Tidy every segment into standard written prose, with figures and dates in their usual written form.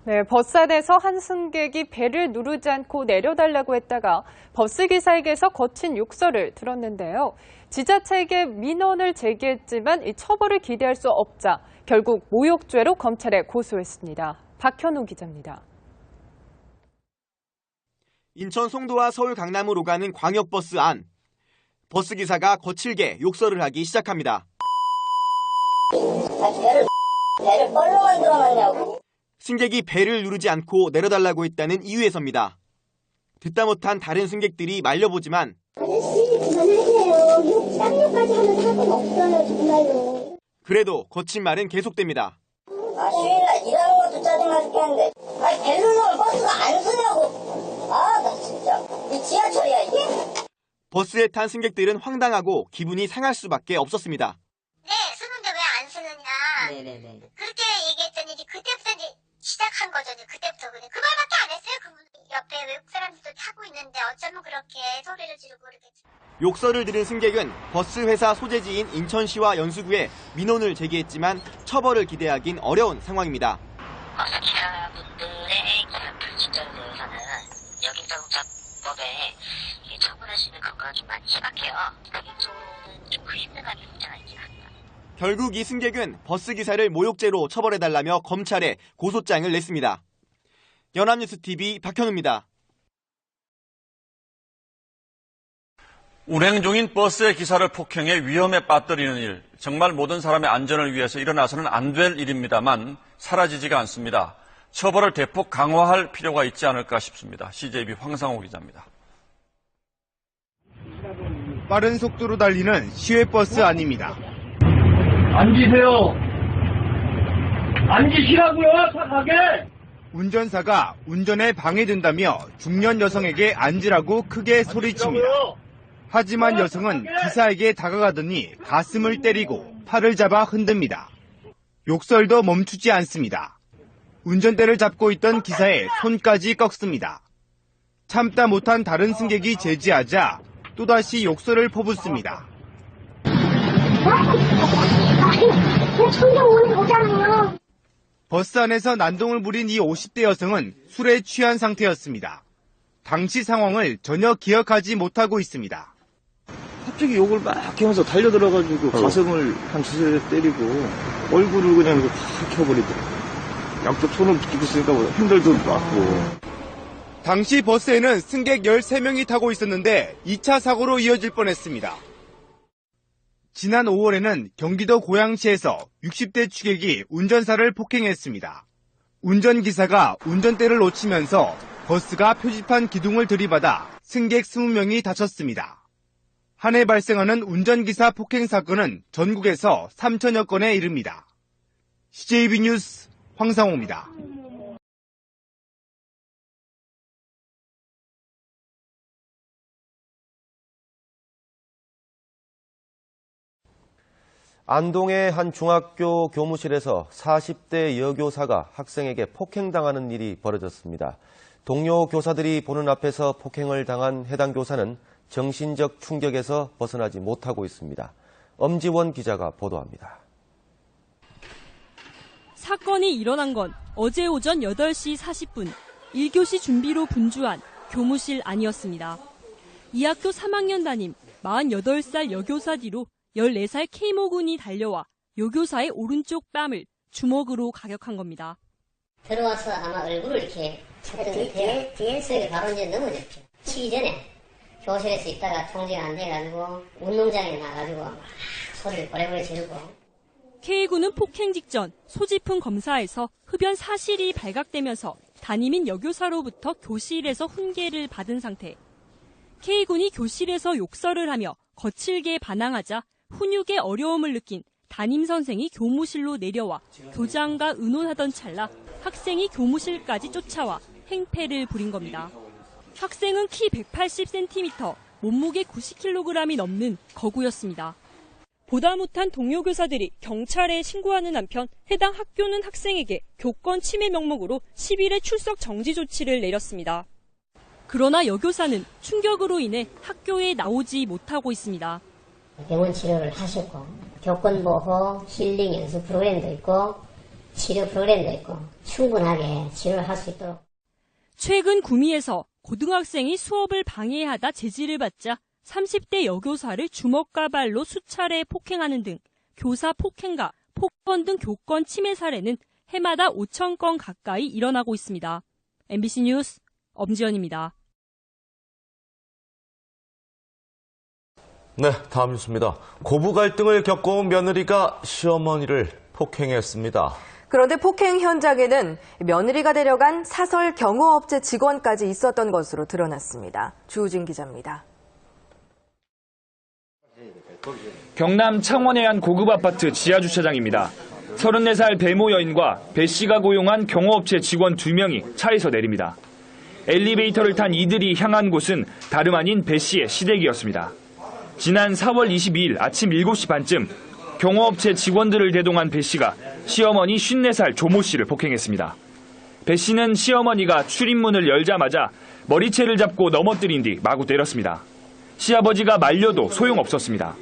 네, 버스 안에서 한 승객이 벨을 누르지 않고 내려달라고 했다가 버스 기사에게서 거친 욕설을 들었는데요. 지자체에게 민원을 제기했지만 이 처벌을 기대할 수 없자 결국 모욕죄로 검찰에 고소했습니다. 박현우 기자입니다. 인천 송도와 서울 강남으로 가는 광역버스 안. 버스 기사가 거칠게 욕설을 하기 시작합니다. 배를 뻘로 만들어놨냐고. 승객이 벨을 누르지 않고 내려달라고 했다는 이유에서입니다. 듣다 못한 다른 승객들이 말려보지만 아저씨 그만하세요. 쌍욕까지 하면 사고는 없어요 정말로. 그래도 거친 말은 계속됩니다. 휴일날 일하는 것도 짜증나 죽겠는데 벨 누르면 버스가 안 서냐고. 나 진짜 이 지하철이야 이게? 버스에 탄 승객들은 황당하고 기분이 상할 수밖에 없었습니다. 네, 쓰는데 왜 안 쓰느냐. 네네네. 그렇게 얘기했더니 이제 그때부터 이제 시작한 거죠. 그때부터 그냥 그 말밖에 안 했어요. 그분 옆에 외국 사람들도 타고 있는데 어쩌면 그렇게 소리를 지르고 그러겠지. 욕설을 들은 승객은 버스 회사 소재지인 인천시와 연수구에 민원을 제기했지만 처벌을 기대하긴 어려운 상황입니다. 버스 기사분들의 불친절에 대해서는 여객자동차법에 처벌할 수 있는 근거가 좀 많이 희박해요. 그게 좀 힘든 감이 없지 않아 있긴 합니다. 결국 이 승객은 버스 기사를 모욕죄로 처벌해달라며 검찰에 고소장을 냈습니다. 연합뉴스TV 박현우입니다. 운행 중인 버스의 기사를 폭행해 위험에 빠뜨리는 일, 정말 모든 사람의 안전을 위해서 일어나서는 안 될 일입니다만 사라지지가 않습니다. 처벌을 대폭 강화할 필요가 있지 않을까 싶습니다. CJB 황상호 기자입니다. 빠른 속도로 달리는 시외버스 안입니다. 앉으세요. 앉으시라고요, 착하게. 운전사가 운전에 방해된다며 중년 여성에게 앉으라고 크게 소리칩니다. 하지만 여성은 기사에게 다가가더니 가슴을 때리고 팔을 잡아 흔듭니다. 욕설도 멈추지 않습니다. 운전대를 잡고 있던 기사의 손까지 꺾습니다. 참다 못한 다른 승객이 제지하자 또다시 욕설을 퍼붓습니다. 버스 안에서 난동을 부린 이 50대 여성은 술에 취한 상태였습니다. 당시 상황을 전혀 기억하지 못하고 있습니다. 갑자기 욕을 막 하면서 달려들어가지고 가슴을 한 두세 대 때리고 얼굴을 그냥 확 켜버리더라고요. 양쪽 손을 붙이고 있으니까 핸들도 맞고. 당시 버스에는 승객 13명이 타고 있었는데 2차 사고로 이어질 뻔했습니다. 지난 5월에는 경기도 고양시에서 60대 취객이 운전사를 폭행했습니다. 운전기사가 운전대를 놓치면서 버스가 표지판 기둥을 들이받아 승객 20명이 다쳤습니다. 한 해 발생하는 운전기사 폭행 사건은 전국에서 3천여 건에 이릅니다. CJB 뉴스 황상호입니다. 안동의 한 중학교 교무실에서 40대 여교사가 학생에게 폭행당하는 일이 벌어졌습니다. 동료 교사들이 보는 앞에서 폭행을 당한 해당 교사는 정신적 충격에서 벗어나지 못하고 있습니다. 엄지원 기자가 보도합니다. 사건이 일어난 건 어제 오전 8시 40분 1교시 준비로 분주한 교무실 안이었습니다. 이 학교 3학년 담임 48살 여교사 뒤로 14살 K모군이 달려와 여교사의 오른쪽 뺨을 주먹으로 가격한 겁니다. 들어와서 아마 얼굴을 이렇게 쳤더니 뒤에서 바로 이제 넘어졌죠. 치기 전에 교실에서 있다가 통제가 안 돼가지고 운동장에 나가지고 막 소리를 버레버레 지르고. K군은 폭행 직전 소지품 검사에서 흡연 사실이 발각되면서 담임인 여교사로부터 교실에서 훈계를 받은 상태. K군이 교실에서 욕설을 하며 거칠게 반항하자 훈육에 어려움을 느낀 담임 선생이 교무실로 내려와 교장과 의논하던 찰나 학생이 교무실까지 쫓아와 행패를 부린 겁니다. 학생은 키 180cm, 몸무게 90kg이 넘는 거구였습니다. 보다 못한 동료 교사들이 경찰에 신고하는 한편 해당 학교는 학생에게 교권 침해 명목으로 10일의 출석 정지 조치를 내렸습니다. 그러나 여교사는 충격으로 인해 학교에 나오지 못하고 있습니다. 병원 치료를 하셨고 교권 보호 힐링 연수 프로그램도 있고 치료 프로그램도 있고 충분하게 치료를 할 수 있도록. 최근 구미에서 고등학생이 수업을 방해하다 제지를 받자 30대 여교사를 주먹과 발로 수차례 폭행하는 등 교사 폭행과 폭언 등 교권 침해 사례는 해마다 5,000건 가까이 일어나고 있습니다. MBC 뉴스 엄지연입니다. 네, 다음 뉴스입니다. 고부 갈등을 겪어온 며느리가 시어머니를 폭행했습니다. 그런데 폭행 현장에는 며느리가 데려간 사설 경호업체 직원까지 있었던 것으로 드러났습니다. 주우진 기자입니다. 경남 창원의 한 고급 아파트 지하 주차장입니다. 34살 배모 여인과 배 씨가 고용한 경호업체 직원 2명이 차에서 내립니다. 엘리베이터를 탄 이들이 향한 곳은 다름 아닌 배 씨의 시댁이었습니다. 지난 4월 22일 아침 7시 반쯤 경호업체 직원들을 대동한 배 씨가 시어머니 54살 조모 씨를 폭행했습니다. 배 씨는 시어머니가 출입문을 열자마자 머리채를 잡고 넘어뜨린 뒤 마구 때렸습니다. 시아버지가 말려도 소용없었습니다.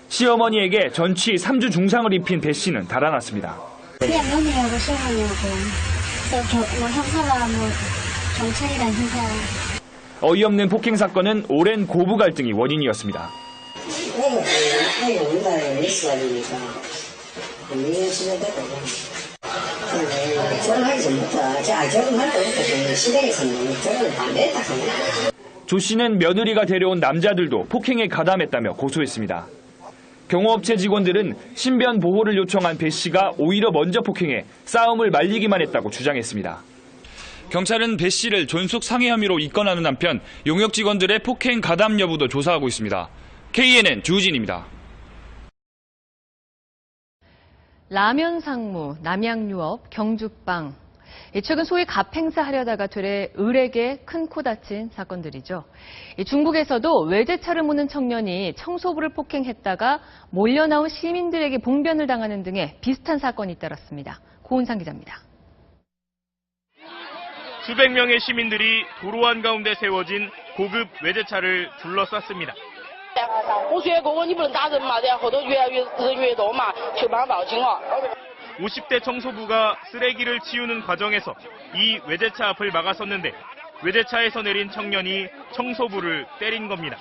시어머니에게 전치 3주 중상을 입힌 배 씨는 달아났습니다. 그냥 며느리하고 시어머니하고 형사가 경찰이란 형사. 어이없는 폭행 사건은 오랜 고부 갈등이 원인이었습니다. 조 씨는 며느리가 데려온 남자들도 폭행에 가담했다며 고소했습니다. 경호업체 직원들은 신변 보호를 요청한 배 씨가 오히려 먼저 폭행해 싸움을 말리기만 했다고 주장했습니다. 경찰은 배 씨를 존속 상해 혐의로 입건하는 한편 용역 직원들의 폭행 가담 여부도 조사하고 있습니다. KNN 주우진입니다. 라면 상무, 남양유업, 경주빵. 최근 소위 갑행사 하려다가 되레 을에게 큰 코 다친 사건들이죠. 중국에서도 외제차를 모는 청년이 청소부를 폭행했다가 몰려나온 시민들에게 봉변을 당하는 등의 비슷한 사건이 잇따랐습니다. 고은상 기자입니다. 수백 명의 시민들이 도로 한가운데 세워진 고급 외제차를 둘러쌌습니다. 50대 청소부가 쓰레기를 치우는 과정에서 이 외제차 앞을 막아섰는데 외제차에서 내린 청년이 청소부를 때린 겁니다.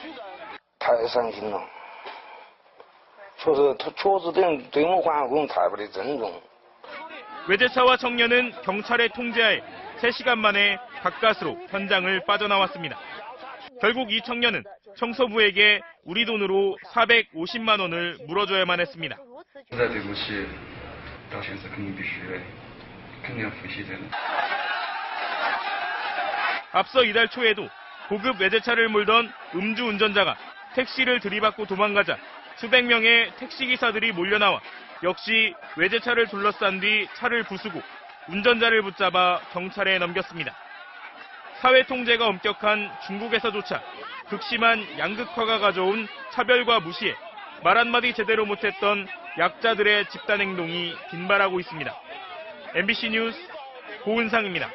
외제차와 청년은 경찰의 통제하에 3시간 만에 가까스로 현장을 빠져나왔습니다. 결국 이 청년은 청소부에게 우리 돈으로 450만 원을 물어줘야만 했습니다. 앞서 이달 초에도 고급 외제차를 몰던 음주 운전자가 택시를 들이받고 도망가자 수백 명의 택시기사들이 몰려나와 역시 외제차를 둘러싼 뒤 차를 부수고 운전자를 붙잡아 경찰에 넘겼습니다. 사회 통제가 엄격한 중국에서조차 극심한 양극화가 가져온 차별과 무시에 말 한마디 제대로 못했던 약자들의 집단 행동이 빈발하고 있습니다. MBC 뉴스 고은상입니다.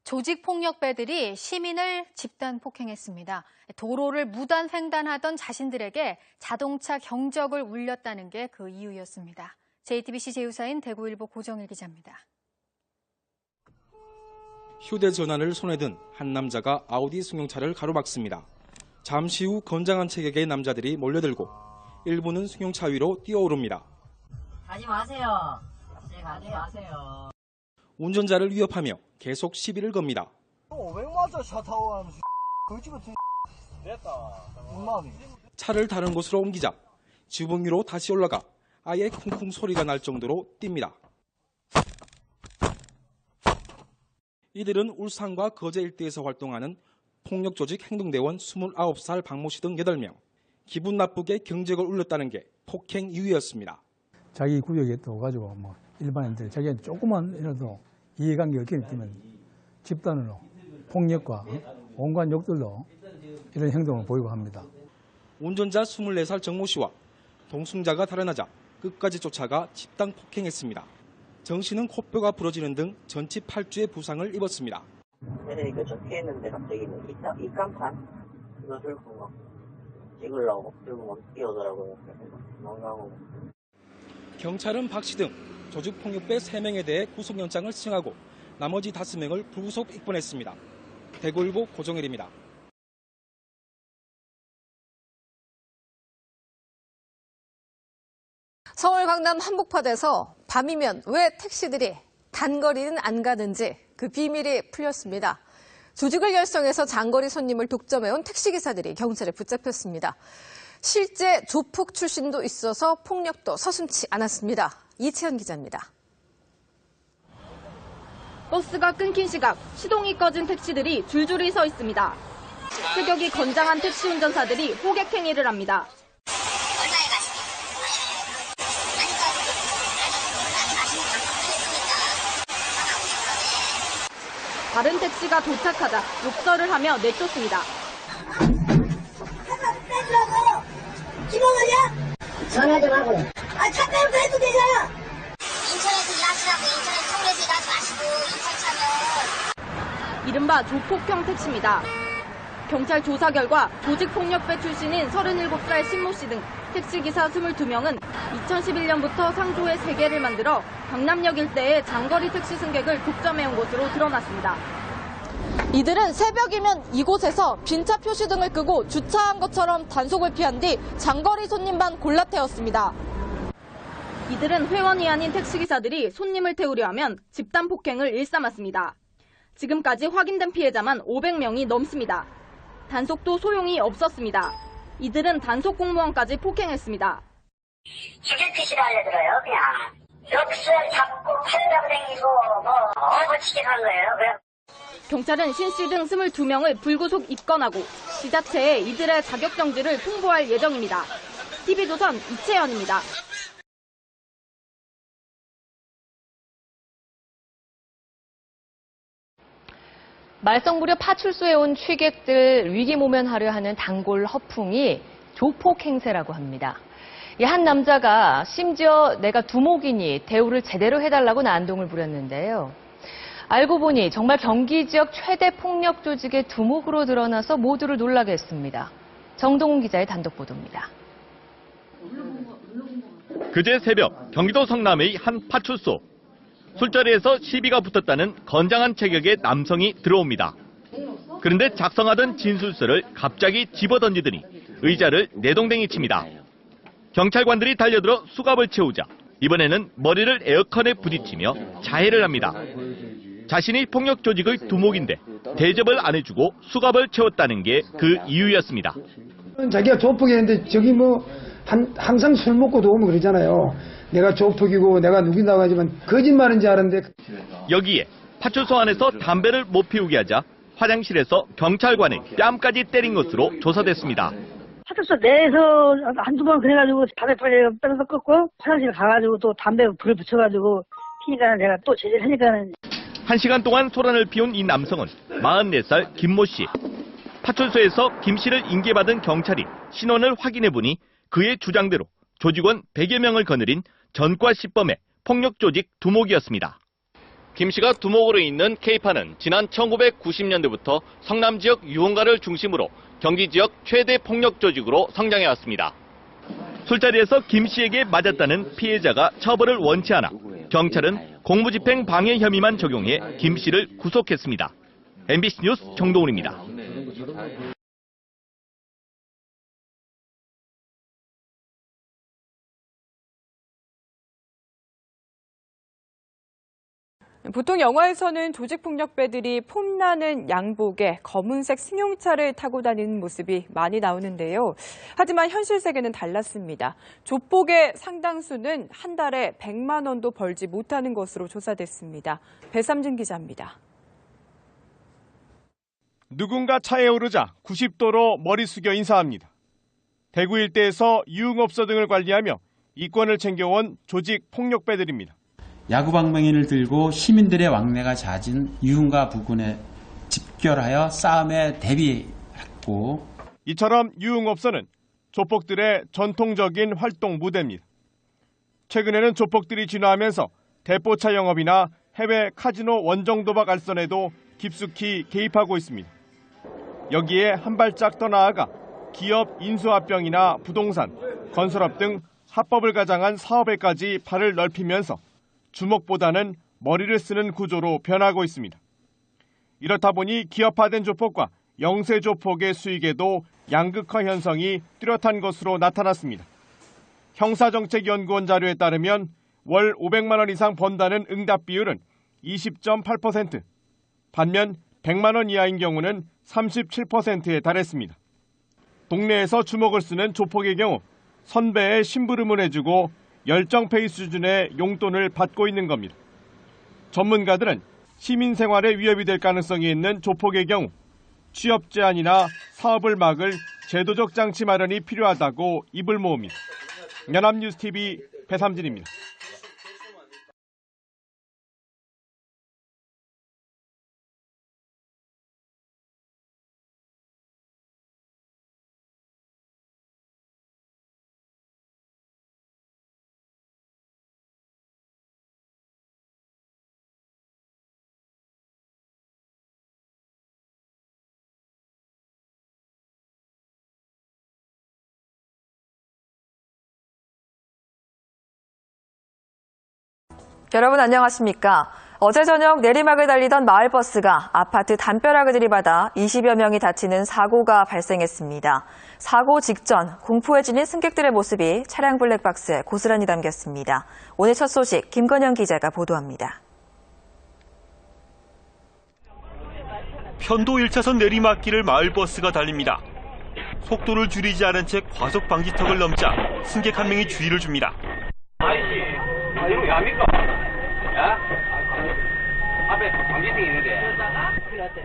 조직폭력배들이 시민을 집단 폭행했습니다. 도로를 무단 횡단하던 자신들에게 자동차 경적을 울렸다는 게 그 이유였습니다. JTBC 제휴사인 대구일보 고정일 기자입니다. 휴대전화를 손에 든 한 남자가 아우디 승용차를 가로막습니다. 잠시 후 건장한 체격의 남자들이 몰려들고 일부는 승용차 위로 뛰어오릅니다. 가지 마세요. 가지 마세요. 운전자를 위협하며 계속 시비를 겁니다. 차를 다른 곳으로 옮기자 지붕 위로 다시 올라가 아예 쿵쿵 소리가 날 정도로 뜁니다. 이들은 울산과 거제 일대에서 활동하는 폭력조직 행동대원 29살 박모 씨 등 8명. 기분 나쁘게 경적을 울렸다는 게 폭행 이유였습니다. 자기 구역에 또 가지고 일반인들 자기한테 조그만 이라도 이해관계 없게 되면 집단으로 폭력과 온갖 욕들로 이런 행동을 보이고 합니다. 운전자 24살 정모 씨와 동승자가 달아나자 끝까지 쫓아가 집단 폭행했습니다. 정 씨는 코뼈가 부러지는 등 전치 8주의 부상을 입었습니다. 애들이 저 피했는데 갑자기 입간판 그거 들고 찍으려고 들고 뛰어오더라고요. 도망가고. 경찰은 박 씨 등 조직폭력배 3명에 대해 구속영장을 신청하고 나머지 5명을 불구속 입건했습니다. 대구일보 고종일입니다. 서울 강남 한복판에서 밤이면 왜 택시들이 단거리는 안 가는지 그 비밀이 풀렸습니다. 조직을 결성해서 장거리 손님을 독점해온 택시기사들이 경찰에 붙잡혔습니다. 실제 조폭 출신도 있어서 폭력도 서슴지 않았습니다. 이채연 기자입니다. 버스가 끊긴 시각, 시동이 꺼진 택시들이 줄줄이 서 있습니다. 체격이 건장한 택시 운전사들이 호객 행위를 합니다. 다른 택시가 도착하자 욕설을 하며 내쫓습니다. 빼주라고! 기본하냐? 전화 좀 하고. 차 빼고 해도 되잖아! 인천에서 일하시라고 인천에 서울에서 일하지 마시고 인천 차면. 이른바 조폭형 택시입니다. 경찰 조사 결과 조직폭력배 출신인 37살 신모 씨 등 택시기사 22명은 2011년부터 상조회 3개를 만들어 강남역 일대의 장거리 택시 승객을 독점해온 것으로 드러났습니다. 이들은 새벽이면 이곳에서 빈차 표시 등을 끄고 주차한 것처럼 단속을 피한 뒤 장거리 손님만 골라 태웠습니다. 이들은 회원이 아닌 택시기사들이 손님을 태우려 하면 집단 폭행을 일삼았습니다. 지금까지 확인된 피해자만 500명이 넘습니다. 단속도 소용이 없었습니다. 이들은 단속 공무원까지 폭행했습니다. 휴게피시를 알려들어요, 그냥. 역수를 잡고 팔다고 다니고, 어거치게 한 거예요, 경찰은 신 씨 등 22명을 불구속 입건하고 지자체에 이들의 자격정지를 통보할 예정입니다. TV조선 이채연입니다. 말썽 부려 파출소에 온 취객들 위기 모면하려 하는 단골 허풍이 조폭 행세라고 합니다. 한 남자가 심지어 내가 두목이니 대우를 제대로 해달라고 난동을 부렸는데요. 알고 보니 정말 경기 지역 최대 폭력 조직의 두목으로 드러나서 모두를 놀라게 했습니다. 정동훈 기자의 단독 보도입니다. 그제 새벽 경기도 성남의 한 파출소. 술자리에서 시비가 붙었다는 건장한 체격의 남성이 들어옵니다. 그런데 작성하던 진술서를 갑자기 집어던지더니 의자를 내동댕이 칩니다. 경찰관들이 달려들어 수갑을 채우자 이번에는 머리를 에어컨에 부딪히며 자해를 합니다. 자신이 폭력 조직의 두목인데 대접을 안 해주고 수갑을 채웠다는 게 그 이유였습니다. 자기가 조폭이었는데 저기 항상 술 먹고 도우면 그러잖아요. 내가 조폭이고 내가 누군다고 하지만 거짓말인 줄 알았는데. 여기에 파출소 안에서 담배를 못 피우게 하자 화장실에서 경찰관의 뺨까지 때린 것으로 조사됐습니다. 파출소 내에서 한두 번 그래가지고 담배 빨리 빼서 껐고 화장실 가가지고 또 담배 불을 붙여가지고 피니까 내가 또 제재를 하니까는. 1시간 동안 소란을 피운 이 남성은 44살 김모 씨. 파출소에서 김 씨를 인계받은 경찰이 신원을 확인해보니 그의 주장대로 조직원 100여 명을 거느린 전과 시범의 폭력 조직 두목이었습니다. 김 씨가 두목으로 있는 K파는 지난 1990년대부터 성남 지역 유흥가를 중심으로 경기 지역 최대 폭력 조직으로 성장해왔습니다. 술자리에서 김 씨에게 맞았다는 피해자가 처벌을 원치 않아 경찰은 공무집행 방해 혐의만 적용해 김 씨를 구속했습니다. MBC 뉴스 정동훈입니다. 보통 영화에서는 조직폭력배들이 폼나는 양복에 검은색 승용차를 타고 다니는 모습이 많이 나오는데요. 하지만 현실 세계는 달랐습니다. 조폭의 상당수는 한 달에 100만 원도 벌지 못하는 것으로 조사됐습니다. 배삼진 기자입니다. 누군가 차에 오르자 90도로 머리 숙여 인사합니다. 대구 일대에서 유흥업소 등을 관리하며 이권을 챙겨온 조직 폭력배들입니다. 야구방망이를 들고 시민들의 왕래가 잦은 유흥가 부근에 집결하여 싸움에 대비했고, 이처럼 유흥업소는 조폭들의 전통적인 활동 무대입니다. 최근에는 조폭들이 진화하면서 대포차 영업이나 해외 카지노 원정도박 알선에도 깊숙이 개입하고 있습니다. 여기에 한 발짝 더 나아가 기업 인수합병이나 부동산, 건설업 등 합법을 가장한 사업에까지 발을 넓히면서 주먹보다는 머리를 쓰는 구조로 변하고 있습니다. 이렇다 보니 기업화된 조폭과 영세 조폭의 수익에도 양극화 현상이 뚜렷한 것으로 나타났습니다. 형사정책연구원 자료에 따르면 월 500만 원 이상 번다는 응답 비율은 20.8%, 반면 100만 원 이하인 경우는 37%에 달했습니다. 동네에서 주먹을 쓰는 조폭의 경우 선배에 심부름을 해주고 열정페이 수준의 용돈을 받고 있는 겁니다. 전문가들은 시민 생활에 위협이 될 가능성이 있는 조폭의 경우 취업 제한이나 사업을 막을 제도적 장치 마련이 필요하다고 입을 모읍니다. 연합뉴스TV 배삼진입니다. 여러분 안녕하십니까? 어제 저녁 내리막을 달리던 마을버스가 아파트 담벼락을 들이받아 20여 명이 다치는 사고가 발생했습니다. 사고 직전 공포에 질린 승객들의 모습이 차량 블랙박스에 고스란히 담겼습니다. 오늘 첫 소식 김건영 기자가 보도합니다. 편도 1차선 내리막길을 마을버스가 달립니다. 속도를 줄이지 않은 채 과속 방지턱을 넘자 승객 한 명이 주의를 줍니다. 이거 왜 합니까? 앞에 방지턱이 있는데.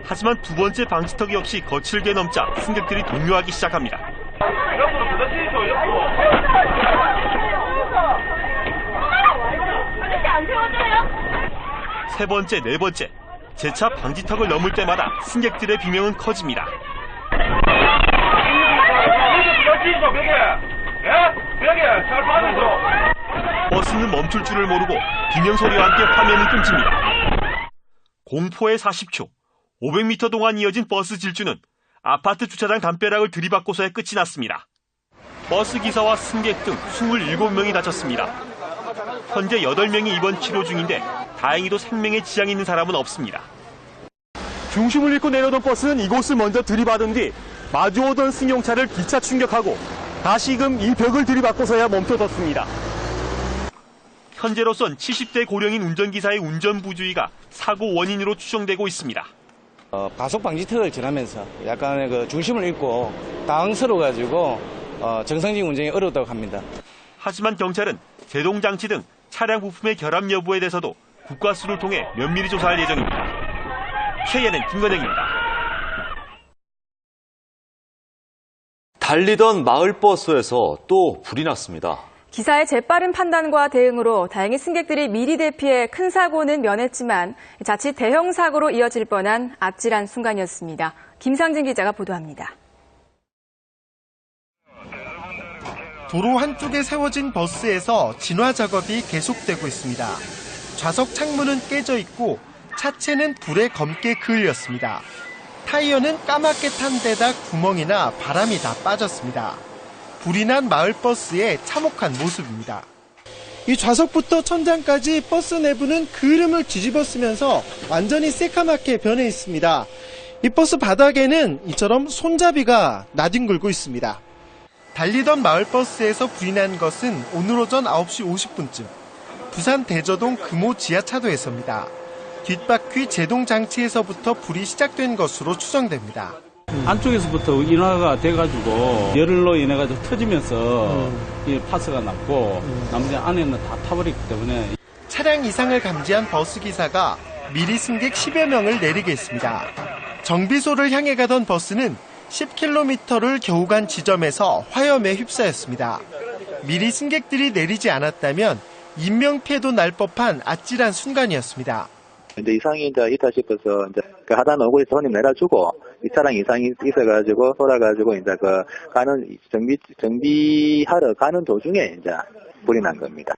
하지만 두 번째 방지턱이 없이 거칠게 넘자 승객들이 동요하기 시작합니다. 옆으로 부딪히죠, 옆으로. 안 세워줘요? 세 번째, 네 번째, 재차 방지턱을 넘을 때마다 승객들의 비명은 커집니다. 부딪히죠, 벽에. 벽에 잘 받으죠. 버스는 멈출 줄을 모르고 비명소리와 함께 화면이 끊깁니다. 공포의 40초, 500m 동안 이어진 버스 질주는 아파트 주차장 담벼락을 들이받고서야 끝이 났습니다. 버스 기사와 승객 등 27명이 다쳤습니다. 현재 8명이 입원 치료 중인데 다행히도 생명에 지장이 있는 사람은 없습니다. 중심을 잃고 내려오던 버스는 이곳을 먼저 들이받은 뒤 마주오던 승용차를 기차 충격하고 다시금 이 벽을 들이받고서야 멈춰섰습니다. 현재로선 70대 고령인 운전기사의 운전 부주의가 사고 원인으로 추정되고 있습니다. 과속 방지턱을 지나면서 약간의 그 중심을 잃고 당황스러워가지고 정상적인 운전이 어렵다고 합니다. 하지만 경찰은 제동장치 등 차량 부품의 결함 여부에 대해서도 국과수를 통해 면밀히 조사할 예정입니다. KNN 김건영입니다. 달리던 마을버스에서 또 불이 났습니다. 기사의 재빠른 판단과 대응으로 다행히 승객들이 미리 대피해 큰 사고는 면했지만 자칫 대형 사고로 이어질 뻔한 아찔한 순간이었습니다. 김상진 기자가 보도합니다. 도로 한쪽에 세워진 버스에서 진화 작업이 계속되고 있습니다. 좌석 창문은 깨져 있고 차체는 불에 검게 그을렸습니다. 타이어는 까맣게 탄 데다 구멍이나 바람이 다 빠졌습니다. 불이 난 마을버스의 참혹한 모습입니다. 이 좌석부터 천장까지 버스 내부는 그름을 뒤집어 쓰면서 완전히 새까맣게 변해 있습니다. 이 버스 바닥에는 이처럼 손잡이가 나뒹굴고 있습니다. 달리던 마을버스에서 불이 난 것은 오늘 오전 9시 50분쯤 부산 대저동 금호 지하차도에서입니다. 뒷바퀴 제동 장치에서부터 불이 시작된 것으로 추정됩니다. 안쪽에서부터 인화가 돼가지고 열로 인해가지고 터지면서 이 파스가 났고 나머지 안에는 다 타버렸기 때문에 차량 이상을 감지한 버스기사가 미리 승객 10여 명을 내리게 했습니다. 정비소를 향해 가던 버스는 10km를 겨우 간 지점에서 화염에 휩싸였습니다. 미리 승객들이 내리지 않았다면 인명피해도 날 법한 아찔한 순간이었습니다. 이제 이상이 있다 싶어서 이제 그 하단 얼굴에 손님 내려주고 이 차량 이상이 있어가지고 돌아가지고 이제 그 가는 정비하러 가는 도중에 이제 불이 난 겁니다.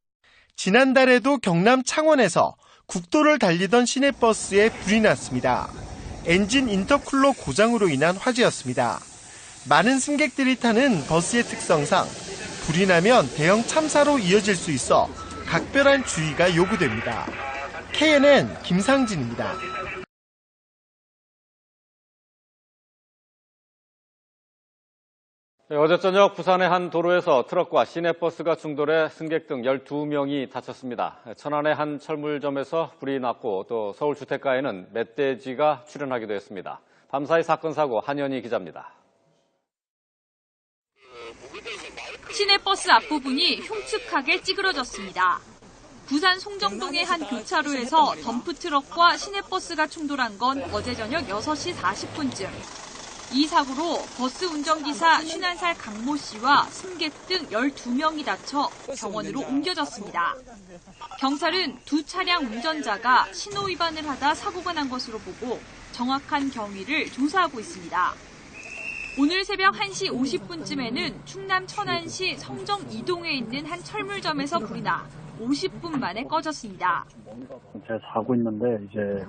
지난달에도 경남 창원에서 국도를 달리던 시내버스에 불이 났습니다. 엔진 인터쿨러 고장으로 인한 화재였습니다. 많은 승객들이 타는 버스의 특성상 불이 나면 대형 참사로 이어질 수 있어 각별한 주의가 요구됩니다. KNN 김상진입니다. 어제 저녁 부산의 한 도로에서 트럭과 시내버스가 충돌해 승객 등 12명이 다쳤습니다. 천안의 한 철물점에서 불이 났고 또 서울 주택가에는 멧돼지가 출현하기도 했습니다. 밤사이 사건 사고 한현희 기자입니다. 시내버스 앞부분이 흉측하게 찌그러졌습니다. 부산 송정동의 한 교차로에서 덤프트럭과 시내버스가 충돌한 건 어제 저녁 6시 40분쯤. 이 사고로 버스 운전기사 51살 강모 씨와 승객 등 12명이 다쳐 병원으로 옮겨졌습니다. 경찰은 두 차량 운전자가 신호 위반을 하다 사고가 난 것으로 보고 정확한 경위를 조사하고 있습니다. 오늘 새벽 1시 50분쯤에는 충남 천안시 성정 이동에 있는 한 철물점에서 불이 나 50분 만에 꺼졌습니다. 제가 자고 있는데 이제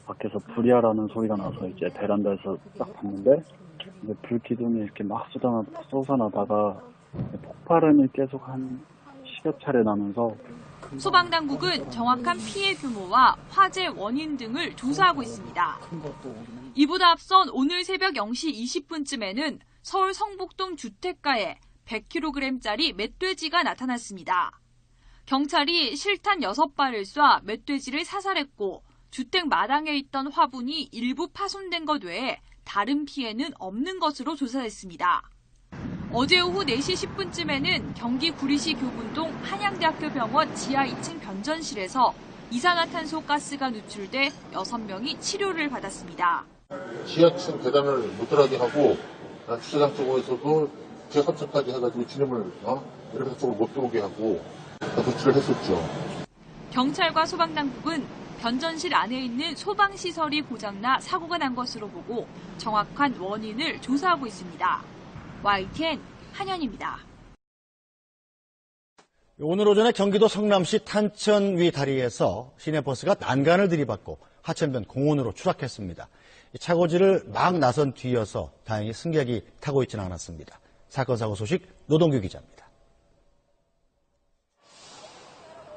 밖에서 불이야라는 소리가 나서 이제 베란다에서 딱 봤는데 이제 불 기둥이 이렇게 막 쏟아나다가 폭발음이 계속 한 10여 차례 나면서 소방당국은 정확한 피해 규모와 화재 원인 등을 조사하고 있습니다. 이보다 앞선 오늘 새벽 0시 20분쯤에는 서울 성북동 주택가에 100kg짜리 멧돼지가 나타났습니다. 경찰이 실탄 6발을 쏴 멧돼지를 사살했고 주택 마당에 있던 화분이 일부 파손된 것 외에 다른 피해는 없는 것으로 조사했습니다. 어제 오후 4시 10분쯤에는 경기 구리시 교분동 한양대학교 병원 지하 2층 변전실에서 이산화탄소 가스가 누출돼 6명이 치료를 받았습니다. 지하층 계단을 못 들어가게 하고 주차장 쪽에서도 재합체까지 해가지고 진입을 이렇게 쪽으로 못 들어오게 하고 조치를 했었죠. 경찰과 소방당국은 변전실 안에 있는 소방시설이 고장나 사고가 난 것으로 보고 정확한 원인을 조사하고 있습니다. YTN 한현입니다. 오늘 오전에 경기도 성남시 탄천 위 다리에서 시내버스가 난간을 들이받고 하천변 공원으로 추락했습니다. 차고지를 막 나선 뒤여서 다행히 승객이 타고 있지는 않았습니다. 사건 사고 소식 노동규 기자입니다.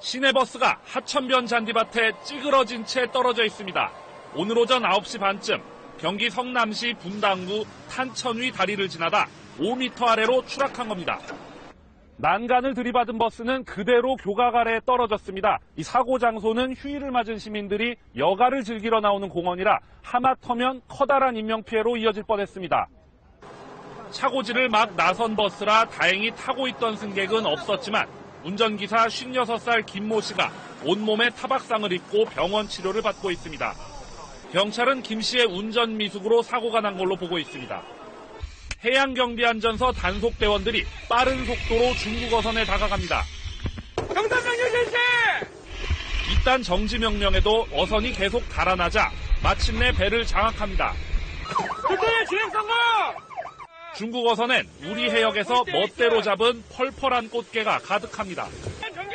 시내버스가 하천변 잔디밭에 찌그러진 채 떨어져 있습니다. 오늘 오전 9시 반쯤 경기 성남시 분당구 탄천위 다리를 지나다 5m 아래로 추락한 겁니다. 난간을 들이받은 버스는 그대로 교각 아래에 떨어졌습니다. 이 사고 장소는 휴일을 맞은 시민들이 여가를 즐기러 나오는 공원이라 하마터면 커다란 인명피해로 이어질 뻔했습니다. 차고지를 막 나선 버스라 다행히 타고 있던 승객은 없었지만 운전기사 56살 김모 씨가 온몸에 타박상을 입고 병원 치료를 받고 있습니다. 경찰은 김 씨의 운전 미숙으로 사고가 난 걸로 보고 있습니다. 해양경비안전서 단속대원들이 빠른 속도로 중국어선에 다가갑니다. 정상명령 실시! 이딴 정지명령에도 어선이 계속 달아나자 마침내 배를 장악합니다. 그때의 진행 성공! 중국어선엔 우리 해역에서 멋대로 잡은 펄펄한 꽃게가 가득합니다.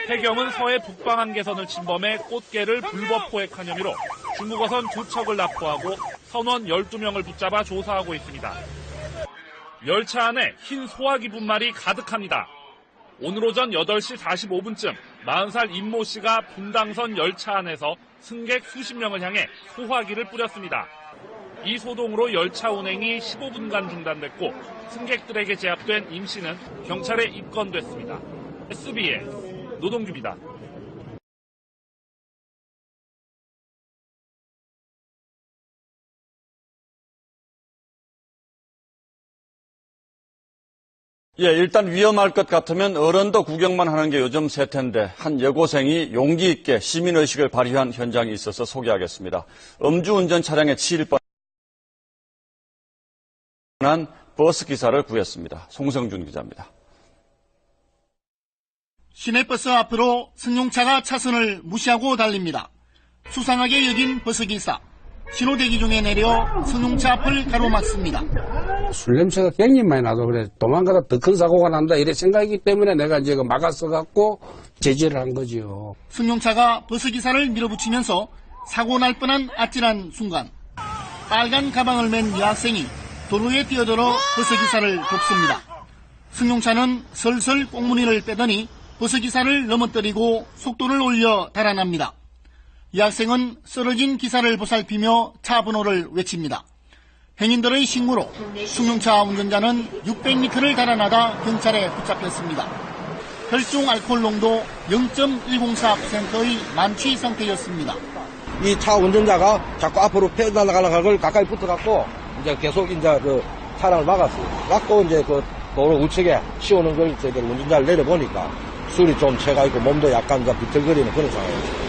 해경은 서해 북방 한계선을 침범해 꽃게를 불법 포획한 혐의로 중국어선 2척을 납포하고 선원 12명을 붙잡아 조사하고 있습니다. 열차 안에 흰 소화기 분말이 가득합니다. 오늘 오전 8시 45분쯤 40살 임모 씨가 분당선 열차 안에서 승객 수십 명을 향해 소화기를 뿌렸습니다. 이 소동으로 열차 운행이 15분간 중단됐고 승객들에게 제압된 임 씨는 경찰에 입건됐습니다. SB의 노동규입니다. 예, 일단 위험할 것 같으면 어른도 구경만 하는 게 요즘 세태인데 한 여고생이 용기 있게 시민의식을 발휘한 현장이 있어서 소개하겠습니다. 음주운전 차량에 치일 뻔한 버스 기사를 구했습니다. 송성준 기자입니다. 시내버스 앞으로 승용차가 차선을 무시하고 달립니다. 수상하게 여긴 버스기사. 신호대기 중에 내려 승용차 앞을 가로막습니다. 술 냄새가 굉장히 많이 나서 그래 도망가다 더 큰 사고가 난다 이래 생각이기 때문에 내가 이제 막아서갖고 제지를 한 거지요. 승용차가 버스기사를 밀어붙이면서 사고 날 뻔한 아찔한 순간 빨간 가방을 맨 여학생이 도로에 뛰어들어 버스기사를 돕습니다. 승용차는 설설 꽁무니를 빼더니 버스기사를 넘어뜨리고 속도를 올려 달아납니다. 여학생은 쓰러진 기사를 보살피며 차 번호를 외칩니다. 행인들의 식무로 승용차 운전자는 600m를 달아나다 경찰에 붙잡혔습니다. 혈중 알코올 농도 0.104%의 만취 상태였습니다. 이 차 운전자가 자꾸 앞으로 패달나가는 걸 가까이 붙어갖고 이제 계속 이제 그 차량을 막았어요. 막고 이제 그 도로 우측에 씌우는 걸 저희들 운전자를 내려보니까 술이 좀 채가 있고 몸도 약간 이제 비틀거리는 그런 상황이었어요.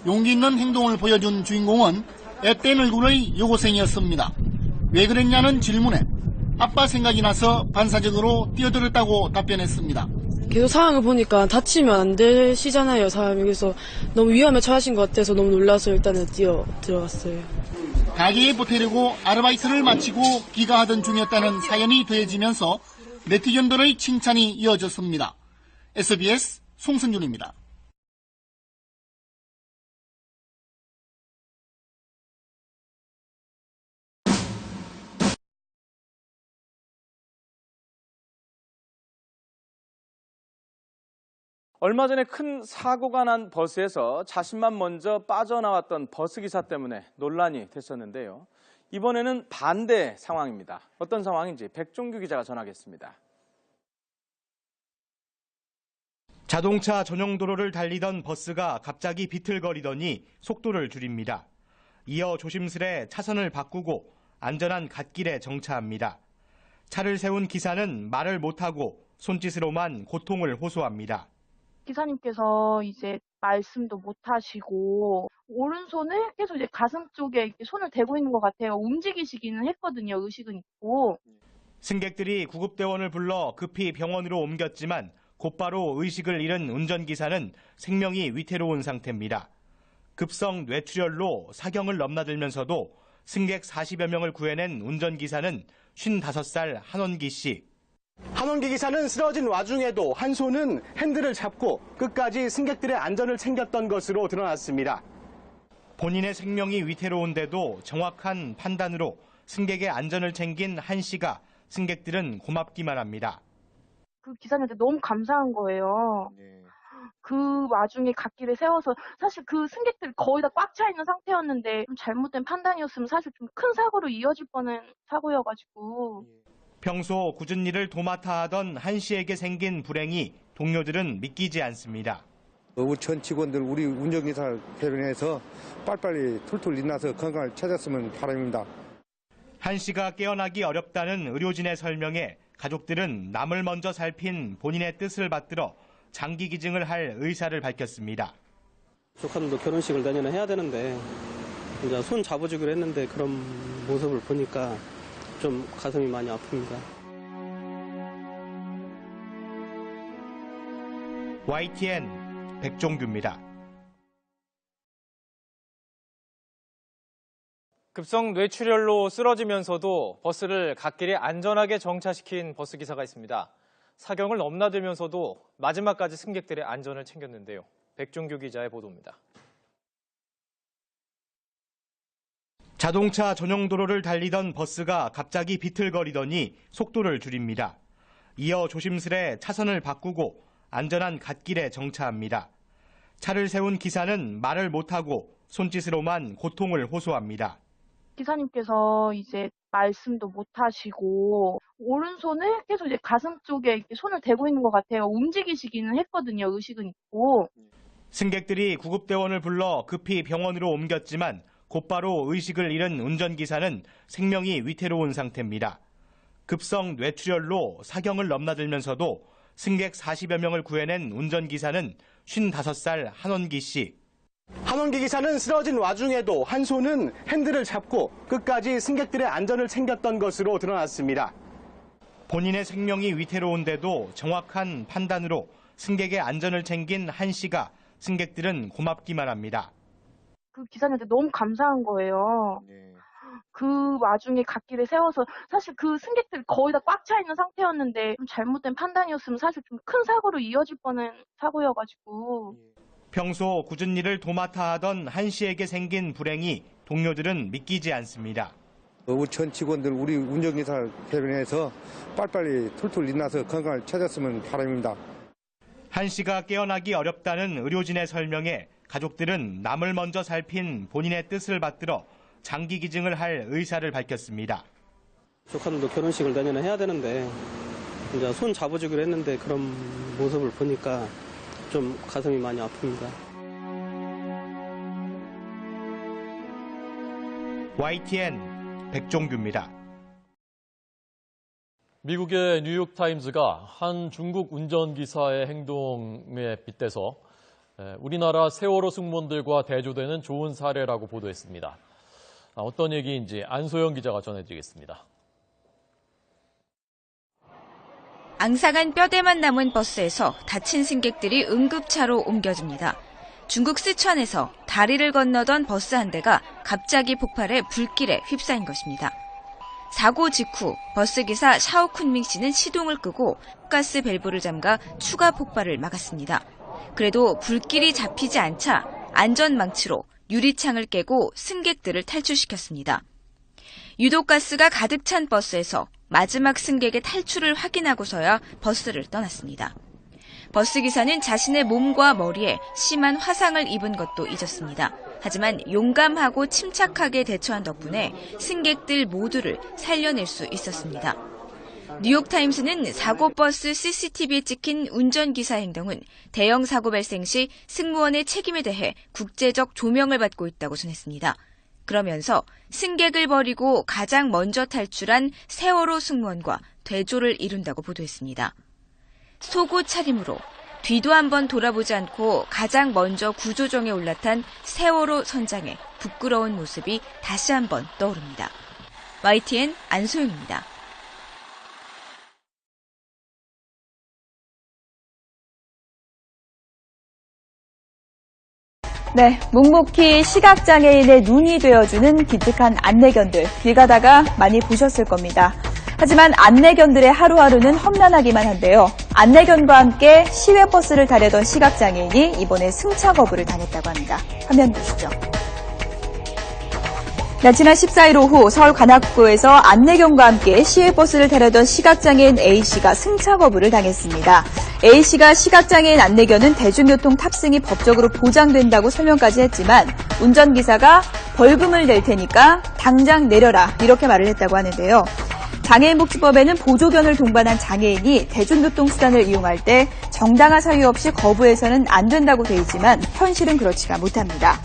용기 있는 행동을 보여준 주인공은 앳된 얼굴의 여고생이었습니다. 왜 그랬냐는 질문에 아빠 생각이 나서 반사적으로 뛰어들었다고 답변했습니다. 계속 상황을 보니까 다치면 안 되시잖아요, 사람이. 그래서 너무 위험에 처하신 것 같아서 너무 놀라서 일단은 뛰어 들어갔어요. 가게에 보태려고 아르바이트를 마치고 귀가하던 중이었다는 사연이 더해지면서 네티즌들의 칭찬이 이어졌습니다. SBS 송승준입니다. 얼마 전에 큰 사고가 난 버스에서 자신만 먼저 빠져나왔던 버스기사 때문에 논란이 됐었는데요. 이번에는 반대 상황입니다. 어떤 상황인지 백종규 기자가 전하겠습니다. 자동차 전용 도로를 달리던 버스가 갑자기 비틀거리더니 속도를 줄입니다. 이어 조심스레 차선을 바꾸고 안전한 갓길에 정차합니다. 차를 세운 기사는 말을 못하고 손짓으로만 고통을 호소합니다. 기사님께서 이제 말씀도 못 하시고 오른손을 계속 이제 가슴 쪽에 이렇게 손을 대고 있는 것 같아요. 움직이시기는 했거든요. 의식은 있고. 승객들이 구급대원을 불러 급히 병원으로 옮겼지만 곧바로 의식을 잃은 운전기사는 생명이 위태로운 상태입니다. 급성 뇌출혈로 사경을 넘나들면서도 승객 40여 명을 구해낸 운전기사는 55살 한원기 씨. 한원기 기사는 쓰러진 와중에도 한 손은 핸들을 잡고 끝까지 승객들의 안전을 챙겼던 것으로 드러났습니다. 본인의 생명이 위태로운데도 정확한 판단으로 승객의 안전을 챙긴 한 씨가 승객들은 고맙기만 합니다. 그 기사님한테 너무 감사한 거예요. 그 와중에 갓길에 세워서 사실 그 승객들이 거의 다 꽉 차 있는 상태였는데 좀 잘못된 판단이었으면 사실 좀 큰 사고로 이어질 뻔한 사고여가지고. 평소 굳은 일을 도맡아 하던 한 씨에게 생긴 불행이 동료들은 믿기지 않습니다. 우리 전 직원들, 우리 운전기사 대변해서 빨리빨리 툴툴 일어나서 건강을 찾았으면 바랍니다. 한 씨가 깨어나기 어렵다는 의료진의 설명에 가족들은 남을 먼저 살핀 본인의 뜻을 받들어 장기 기증을 할 의사를 밝혔습니다. 조카들도 결혼식을 내년에 해야 되는데 이제 손 잡아주기로 했는데 그런 모습을 보니까 좀 가슴이 많이 아픕니다. YTN 백종규입니다. 급성 뇌출혈로 쓰러지면서도 버스를 갓길에 안전하게 정차시킨 버스기사가 있습니다. 사경을 넘나들면서도 마지막까지 승객들의 안전을 챙겼는데요. 백종규 기자의 보도입니다. 자동차 전용 도로를 달리던 버스가 갑자기 비틀거리더니 속도를 줄입니다. 이어 조심스레 차선을 바꾸고 안전한 갓길에 정차합니다. 차를 세운 기사는 말을 못하고 손짓으로만 고통을 호소합니다. 기사님께서 이제 말씀도 못 하시고 오른손을 계속 이제 가슴 쪽에 이렇게 손을 대고 있는 것 같아요. 움직이시기는 했거든요. 의식은 있고. 승객들이 구급대원을 불러 급히 병원으로 옮겼지만 곧바로 의식을 잃은 운전기사는 생명이 위태로운 상태입니다. 급성 뇌출혈로 사경을 넘나들면서도 승객 40여 명을 구해낸 운전기사는 55살 한원기 씨. 한원기 기사는 쓰러진 와중에도 한 손은 핸들을 잡고 끝까지 승객들의 안전을 챙겼던 것으로 드러났습니다. 본인의 생명이 위태로운데도 정확한 판단으로 승객의 안전을 챙긴 한 씨가 승객들은 고맙기만 합니다. 그 기사님한테 너무 감사한 거예요. 그 와중에 갓길에 세워서 사실 그 승객들이 거의 다 꽉 차 있는 상태였는데 좀 잘못된 판단이었으면 사실 좀 큰 사고로 이어질 뻔한 사고여가지고. 평소 굳은 일을 도맡아 하던 한 씨에게 생긴 불행이 동료들은 믿기지 않습니다. 우리 전 직원들, 우리 운전기사 대변해서 빨리빨리 툴툴 일어나서 건강을 찾았으면 바랍니다. 한 씨가 깨어나기 어렵다는 의료진의 설명에 가족들은 남을 먼저 살핀 본인의 뜻을 받들어 장기 기증을 할 의사를 밝혔습니다. 조카들도 결혼식을 내년에 해야 되는데 이제 손 잡아주기로 했는데 그런 모습을 보니까 좀 가슴이 많이 아픕니다. YTN 백종규입니다. 미국의 뉴욕타임즈가 한 중국 운전기사의 행동에 빗대서 우리나라 세월호 승무원들과 대조되는 좋은 사례라고 보도했습니다. 어떤 얘기인지 안소영 기자가 전해드리겠습니다. 앙상한 뼈대만 남은 버스에서 다친 승객들이 응급차로 옮겨집니다. 중국 스촨에서 다리를 건너던 버스 한 대가 갑자기 폭발해 불길에 휩싸인 것입니다. 사고 직후 버스기사 샤오쿤밍 씨는 시동을 끄고 가스 밸브를 잠가 추가 폭발을 막았습니다. 그래도 불길이 잡히지 않자 안전망치로 유리창을 깨고 승객들을 탈출시켰습니다. 유독가스가 가득 찬 버스에서 마지막 승객의 탈출을 확인하고서야 버스를 떠났습니다. 버스기사는 자신의 몸과 머리에 심한 화상을 입은 것도 잊었습니다. 하지만 용감하고 침착하게 대처한 덕분에 승객들 모두를 살려낼 수 있었습니다. 뉴욕타임스는 사고버스 CCTV에 찍힌 운전기사 행동은 대형 사고 발생 시 승무원의 책임에 대해 국제적 조명을 받고 있다고 전했습니다. 그러면서 승객을 버리고 가장 먼저 탈출한 세월호 승무원과 대조를 이룬다고 보도했습니다. 속옷 차림으로 뒤도 한번 돌아보지 않고 가장 먼저 구조정에 올라탄 세월호 선장의 부끄러운 모습이 다시 한번 떠오릅니다. YTN 안소영입니다. 네, 묵묵히 시각장애인의 눈이 되어주는 기특한 안내견들, 길 가다가 많이 보셨을 겁니다. 하지만 안내견들의 하루하루는 험난하기만 한데요. 안내견과 함께 시외버스를 타려던 시각장애인이 이번에 승차 거부를 당했다고 합니다. 화면 보시죠. 네, 지난 14일 오후 서울 관악구에서 안내견과 함께 시외버스를 타려던 시각장애인 A씨가 승차 거부를 당했습니다. A씨가 시각장애인 안내견은 대중교통 탑승이 법적으로 보장된다고 설명까지 했지만 운전기사가 벌금을 낼 테니까 당장 내려라 이렇게 말을 했다고 하는데요. 장애인복지법에는 보조견을 동반한 장애인이 대중교통수단을 이용할 때 정당한 사유 없이 거부해서는 안 된다고 돼 있지만 현실은 그렇지가 못합니다.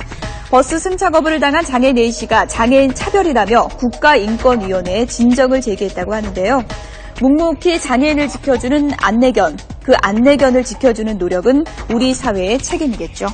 버스 승차 거부를 당한 장애인 A씨가 장애인 차별이라며 국가인권위원회에 진정을 제기했다고 하는데요. 묵묵히 장애인을 지켜주는 안내견, 그 안내견을 지켜주는 노력은 우리 사회의 책임이겠죠.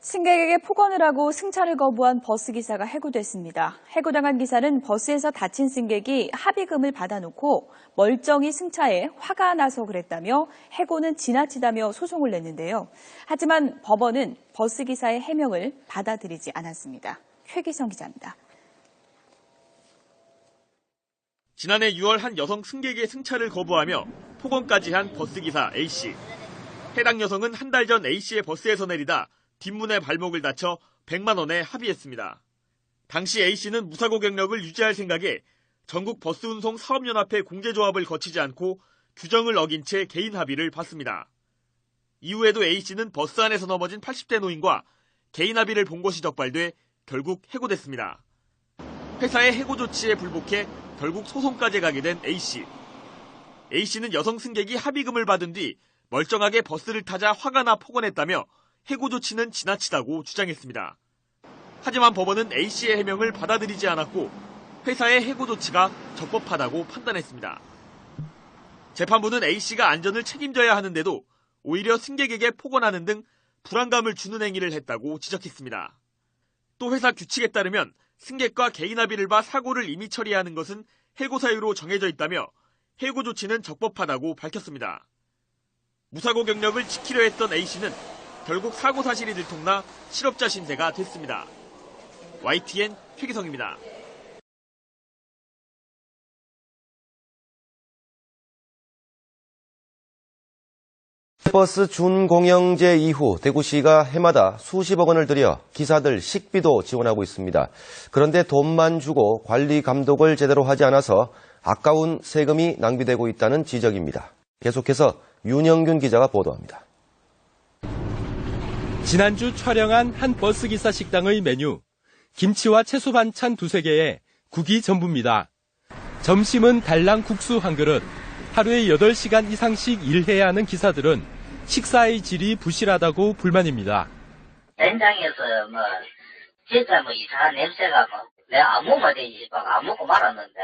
승객에게 폭언을 하고 승차를 거부한 버스기사가 해고됐습니다. 해고당한 기사는 버스에서 다친 승객이 합의금을 받아놓고 멀쩡히 승차에 화가 나서 그랬다며 해고는 지나치다며 소송을 냈는데요. 하지만 법원은 버스기사의 해명을 받아들이지 않았습니다. 최기성 기자입니다. 지난해 6월 한 여성 승객의 승차를 거부하며 폭언까지 한 버스기사 A씨. 해당 여성은 한 달 전 A씨의 버스에서 내리다 뒷문에 발목을 다쳐 100만 원에 합의했습니다. 당시 A씨는 무사고 경력을 유지할 생각에 전국 버스운송 사업연합회 공제조합을 거치지 않고 규정을 어긴 채 개인 합의를 받습니다. 이후에도 A씨는 버스 안에서 넘어진 80대 노인과 개인 합의를 본 것이 적발돼 결국 해고됐습니다. 회사의 해고 조치에 불복해 결국 소송까지 가게 된 A씨. A씨는 여성 승객이 합의금을 받은 뒤 멀쩡하게 버스를 타자 화가 나 폭언했다며 해고 조치는 지나치다고 주장했습니다. 하지만 법원은 A씨의 해명을 받아들이지 않았고 회사의 해고 조치가 적법하다고 판단했습니다. 재판부는 A씨가 안전을 책임져야 하는데도 오히려 승객에게 폭언하는 등 불안감을 주는 행위를 했다고 지적했습니다. 또 회사 규칙에 따르면 승객과 개인 합의를 봐 사고를 임의 처리하는 것은 해고 사유로 정해져 있다며 해고 조치는 적법하다고 밝혔습니다. 무사고 경력을 지키려 했던 A씨는 결국 사고 사실이 들통나 실업자 신세가 됐습니다. YTN 최기성입니다. 버스 준공영제 이후 대구시가 해마다 수십억 원을 들여 기사들 식비도 지원하고 있습니다. 그런데 돈만 주고 관리 감독을 제대로 하지 않아서 아까운 세금이 낭비되고 있다는 지적입니다. 계속해서 윤영균 기자가 보도합니다. 지난주 촬영한 한 버스기사 식당의 메뉴. 김치와 채소 반찬 2~3개에 국이 전부입니다. 점심은 달랑 국수 한 그릇. 하루에 8시간 이상씩 일해야 하는 기사들은 식사의 질이 부실하다고 불만입니다. 현장에서 진짜 이상한 냄새가 내가 안 먹으면 되지 안 먹고 말았는데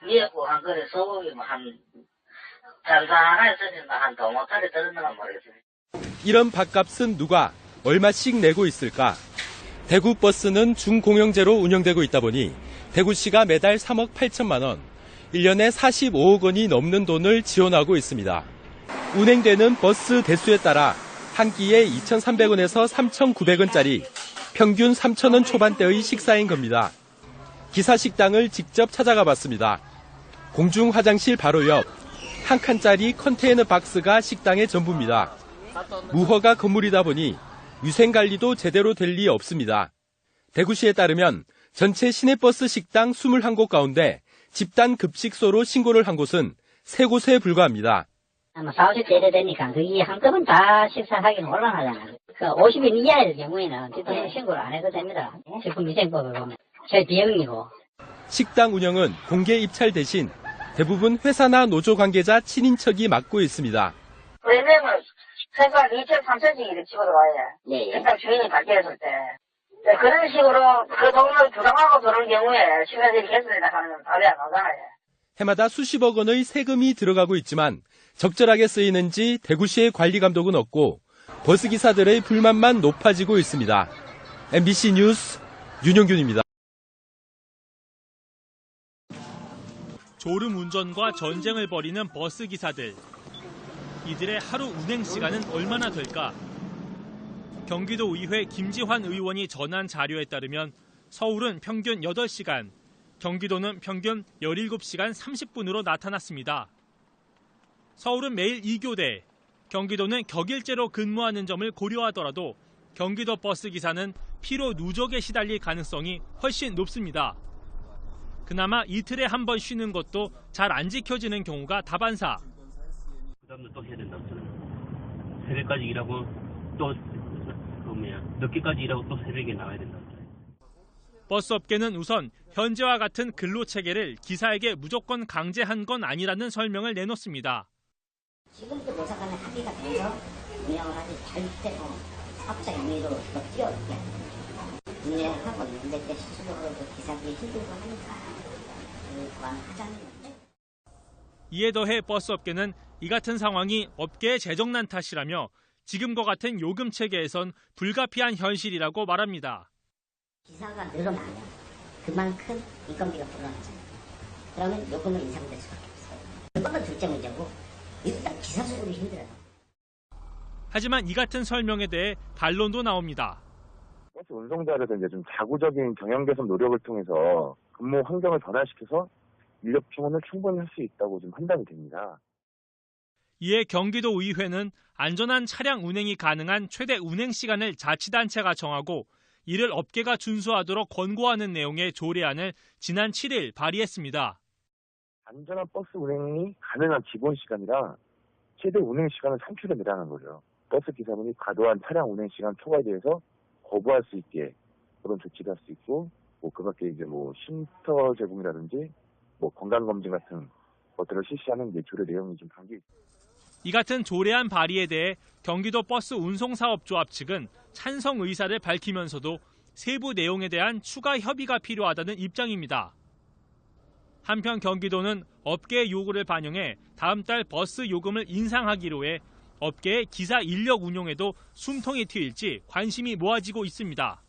미역국 한 그릇 소고기 한 장사 하나 했으면 한 도모타리 들었나 모르겠어요. 이런 밥값은 누가 얼마씩 내고 있을까? 대구 버스는 준공영제로 운영되고 있다 보니 대구시가 매달 3억 8천만 원, 1년에 45억 원이 넘는 돈을 지원하고 있습니다. 운행되는 버스 대수에 따라 한 끼에 2,300원에서 3,900원짜리 평균 3,000원 초반대의 식사인 겁니다. 기사 식당을 직접 찾아가 봤습니다. 공중 화장실 바로 옆 한 칸짜리 컨테이너 박스가 식당의 전부입니다. 무허가 건물이다 보니 위생관리도 제대로 될 리 없습니다. 대구시에 따르면 전체 시내버스 식당 21곳 가운데 집단 급식소로 신고를 한 곳은 3곳에 불과합니다. 40대 이래 되니까 거기 한꺼번에 다 식사하기는 곤란하잖아요. 50인 이하일 경우에는 뒷돈 신고를 안 해도 됩니다. 식품위생법을 보면. 제 비용이고. 식당 운영은 공개 입찰 대신 대부분 회사나 노조 관계자 친인척이 맡고 있습니다. 왜냐면 생각 2천, 3천씩 이렇게 집어들어와요. 일단 주인이 바뀌었을 때. 그런 식으로 그 돈을 부담하고 들어올 경우에 시간들이 개설이나 하면 답이 안 나오잖아요. 해마다 수십억 원의 세금이 들어가고 있지만 적절하게 쓰이는지 대구시의 관리 감독은 없고 버스기사들의 불만만 높아지고 있습니다. MBC 뉴스 윤영균입니다. 졸음 운전과 전쟁을 벌이는 버스 기사들. 이들의 하루 운행 시간은 얼마나 될까? 경기도의회 김지환 의원이 전한 자료에 따르면 서울은 평균 8시간, 경기도는 평균 17시간 30분으로 나타났습니다. 서울은 매일 2교대, 경기도는 격일제로 근무하는 점을 고려하더라도 경기도 버스 기사는 피로 누적에 시달릴 가능성이 훨씬 높습니다. 그나마 이틀에 한 번 쉬는 것도 잘 안 지켜지는 경우가 다반사. 부담도 또 해야 된다고 새벽까지 일하고 또 늦게까지 일하고 또 새벽에 나와야 된다고. 버스 업계는 우선 현재와 같은 근로 체계를 기사에게 무조건 강제한 건 아니라는 설명을 내놓습니다. 지금도 노사간에 합의가 돼서 운영을 하지 절대 사업자 임의로 뛰어올게 운영하고 있는데 실질적으로 기사들이 힘들고 하니까 그만하자는 건데. 이에 더해 버스 업계는 이 같은 상황이 업계의 재정난 탓이라며 지금과 같은 요금 체계에선 불가피한 현실이라고 말합니다. 기사가 늘어나면 그만큼 인건비가 불어나잖아요. 그러면 요금은 인상될 수밖에 없어요. 그거는 둘째 문제고 일단 기사 수급이 힘들어요. 하지만 이 같은 설명에 대해 반론도 나옵니다. 버스 운송자들은 이제 좀 자구적인 경영 개선 노력을 통해서 근무 환경을 변화시켜서 인력 충원을 충분히 할 수 있다고 좀 판단이 됩니다. 이에 경기도의회는 안전한 차량 운행이 가능한 최대 운행 시간을 자치단체가 정하고 이를 업계가 준수하도록 권고하는 내용의 조례안을 지난 7일 발의했습니다. 안전한 버스 운행이 가능한 기본 시간이라 최대 운행 시간을 산출해 내라는 거죠. 버스 기사분이 과도한 차량 운행 시간 초과에 대해서 거부할 수 있게 그런 조치를 할 수 있고, 그 밖에 이제 쉼터 제공이라든지 건강검진 같은 것들을 실시하는 조례 내용이 좀 담겨 있습니다. 이 같은 조례안 발의에 대해 경기도 버스 운송사업조합 측은 찬성 의사를 밝히면서도 세부 내용에 대한 추가 협의가 필요하다는 입장입니다. 한편 경기도는 업계의 요구를 반영해 다음 달 버스 요금을 인상하기로 해 업계의 기사 인력 운용에도 숨통이 트일지 관심이 모아지고 있습니다.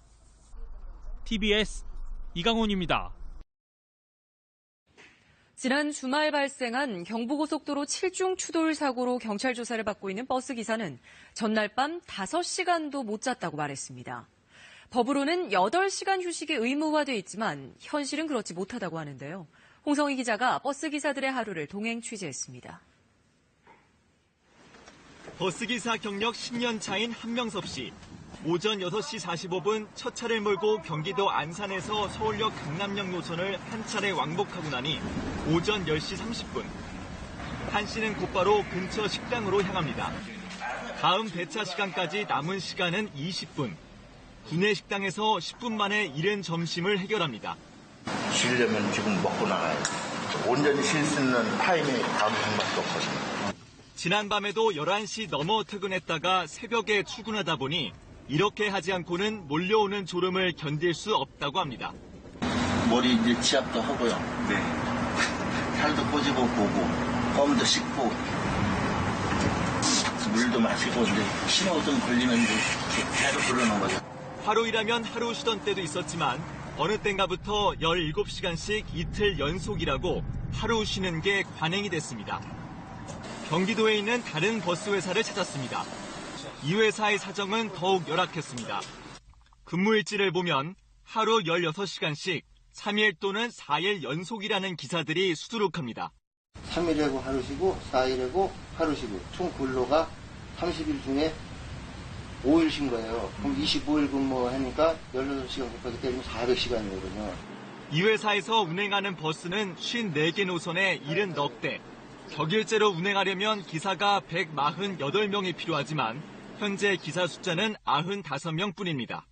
TBS 이강훈입니다. 지난 주말 발생한 경부고속도로 7중 추돌 사고로 경찰 조사를 받고 있는 버스 기사는 전날 밤 5시간도 못 잤다고 말했습니다. 법으로는 8시간 휴식이 의무화돼 있지만 현실은 그렇지 못하다고 하는데요. 홍성희 기자가 버스 기사들의 하루를 동행 취재했습니다. 버스기사 경력 10년 차인 한명섭 씨. 오전 6시 45분 첫 차를 몰고 경기도 안산에서 서울역 강남역 노선을 한 차례 왕복하고 나니 오전 10시 30분. 한 씨는 곧바로 근처 식당으로 향합니다. 다음 배차 시간까지 남은 시간은 20분. 구내 식당에서 10분 만에 이른 점심을 해결합니다. 쉬려면 지금 먹고 나가야 돼. 온전히 쉴 수 있는 타임이 다음 장밖에 없거든요. 지난밤에도 11시 넘어 퇴근했다가 새벽에 출근하다 보니 이렇게 하지 않고는 몰려오는 졸음을 견딜 수 없다고 합니다. 머리 이제 치압도 하고요. 네. 살도 꼬집어 보고, 껌도 씻고, 물도 마시고, 이제 신호등 걸리면 이제 계속 그러는 거죠. 하루 일하면 하루 쉬던 때도 있었지만 어느 땐가부터 17시간씩 이틀 연속이라고 하루 쉬는 게 관행이 됐습니다. 경기도에 있는 다른 버스 회사를 찾았습니다. 이 회사의 사정은 더욱 열악했습니다. 근무일지를 보면 하루 16시간씩 3일 또는 4일 연속이라는 기사들이 수두룩합니다. 3일하고 하루 쉬고 4일하고 하루 쉬고 총 근로가 30일 중에 5일 쉰 거예요. 그럼 25일 근무하니까 16시간 곱하기 때리면 400시간이거든요. 이 회사에서 운행하는 버스는 54개 노선에 70대. 격일제로 운행하려면 기사가 148명이 필요하지만 현재 기사 숫자는 95명 뿐입니다.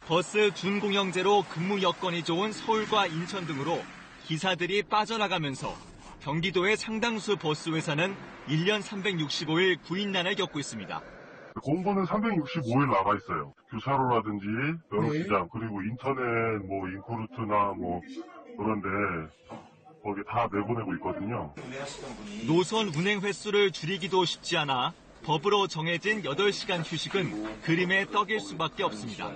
버스 준공영제로 근무 여건이 좋은 서울과 인천 등으로 기사들이 빠져나가면서 경기도의 상당수 버스 회사는 1년 365일 구인난을 겪고 있습니다. 공고는 365일 나가 있어요. 교차로라든지 면허시장 그리고 인터넷 인코루트나 그런데 거기 다 내보내고 있거든요. 노선 운행 횟수를 줄이기도 쉽지 않아 법으로 정해진 8시간 휴식은 그림의 떡일 수밖에 없습니다.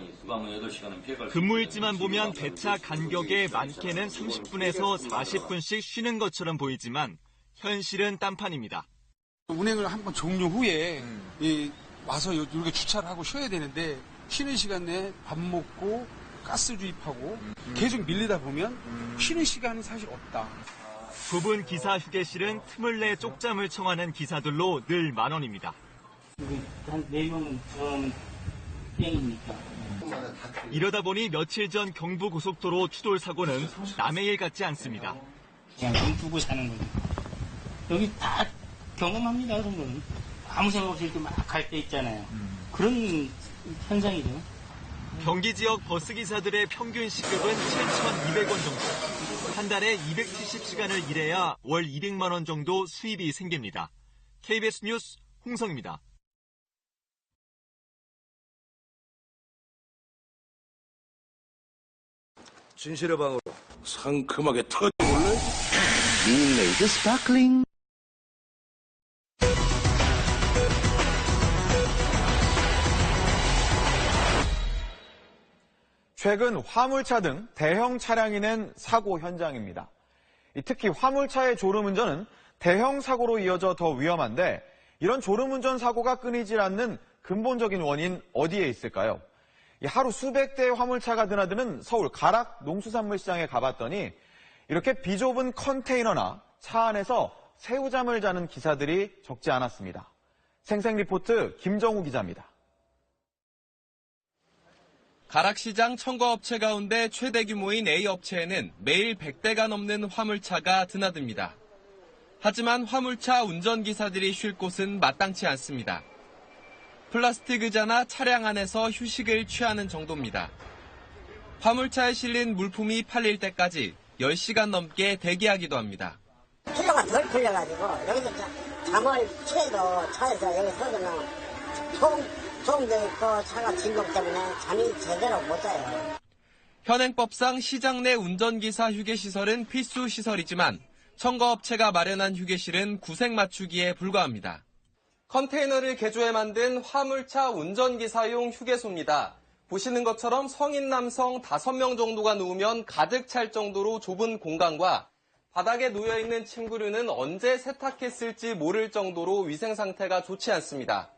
근무일지만 보면 배차 간격에 많게는 30분에서 40분씩 쉬는 것처럼 보이지만 현실은 딴판입니다. 운행을 한번 종료 후에 와서 이렇게 주차를 하고 쉬어야 되는데 쉬는 시간 내에 밥 먹고 가스 주입하고 계속 밀리다 보면 쉬는 시간이 사실 없다. 부분 기사 휴게실은 틈을 내 쪽잠을 청하는 기사들로 늘 만원입니다. 한 4명은 땡이니까. 이러다 보니 며칠 전 경부고속도로 추돌 사고는 남의 일 같지 않습니다. 그냥 돈 두고 사는 거죠. 여기 다 경험합니다, 그런 거는. 아무 생각 없이 이렇게 막 갈 때 있잖아요. 그런 현상이죠. 경기 지역 버스기사들의 평균 시급은 7,200원 정도. 한 달에 270시간을 일해야 월 200만 원 정도 수입이 생깁니다. KBS 뉴스 홍성입니다. 진실의 방으로 상큼하게 터져볼래? 밍레이드 스파클링. 최근 화물차 등 대형 차량이 낸 사고 현장입니다. 특히 화물차의 졸음운전은 대형 사고로 이어져 더 위험한데 이런 졸음운전 사고가 끊이질 않는 근본적인 원인 어디에 있을까요? 하루 수백 대의 화물차가 드나드는 서울 가락 농수산물시장에 가봤더니 이렇게 비좁은 컨테이너나 차 안에서 새우잠을 자는 기사들이 적지 않았습니다. 생생리포트 김정우 기자입니다. 가락시장 첨가업체 가운데 최대 규모인 A업체에는 매일 100대가 넘는 화물차가 드나듭니다. 하지만 화물차 운전기사들이 쉴 곳은 마땅치 않습니다. 플라스틱 의자나 차량 안에서 휴식을 취하는 정도입니다. 화물차에 실린 물품이 팔릴 때까지 10시간 넘게 대기하기도 합니다. 필요가 덜 풀려가지고 여기서 잠을 취해도 차에서 여기 서서는 소음도 있고 차가 진동 때문에 잠이 제대로 못 자요. 현행법상 시장 내 운전기사 휴게시설은 필수 시설이지만 첨가업체가 마련한 휴게실은 구색 맞추기에 불과합니다. 컨테이너를 개조해 만든 화물차 운전기사용 휴게소입니다. 보시는 것처럼 성인 남성 5명 정도가 누우면 가득 찰 정도로 좁은 공간과 바닥에 놓여있는 침구류는 언제 세탁했을지 모를 정도로 위생 상태가 좋지 않습니다.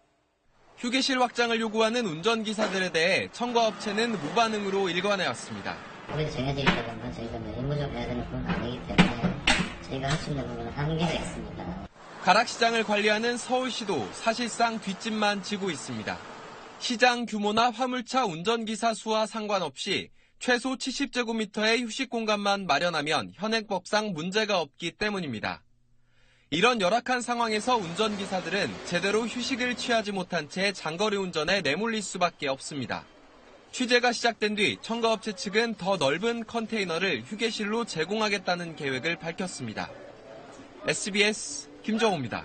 휴게실 확장을 요구하는 운전기사들에 대해 첨가업체는 무반응으로 일관해왔습니다. 우리 정해져 있다 보면 저희가 의무적으로 해야 되는 부분은 아니기 때문에 저희가 할 수 있는 부분은 한계가 있습니다. 가락시장을 관리하는 서울시도 사실상 뒷짐만 지고 있습니다. 시장 규모나 화물차 운전기사 수와 상관없이 최소 70제곱미터의 휴식 공간만 마련하면 현행법상 문제가 없기 때문입니다. 이런 열악한 상황에서 운전기사들은 제대로 휴식을 취하지 못한 채 장거리 운전에 내몰릴 수밖에 없습니다. 취재가 시작된 뒤 첨가업체 측은 더 넓은 컨테이너를 휴게실로 제공하겠다는 계획을 밝혔습니다. SBS 김정호입니다.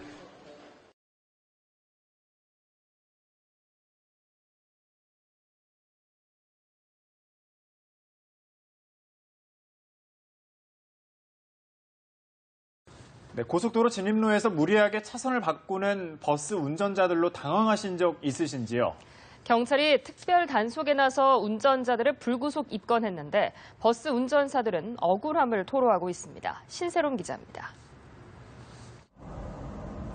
네, 고속도로 진입로에서 무리하게 차선을 바꾸는 버스 운전자들로 당황하신 적 있으신지요? 경찰이 특별 단속에 나서 운전자들을 불구속 입건했는데 버스 운전사들은 억울함을 토로하고 있습니다. 신세롬 기자입니다.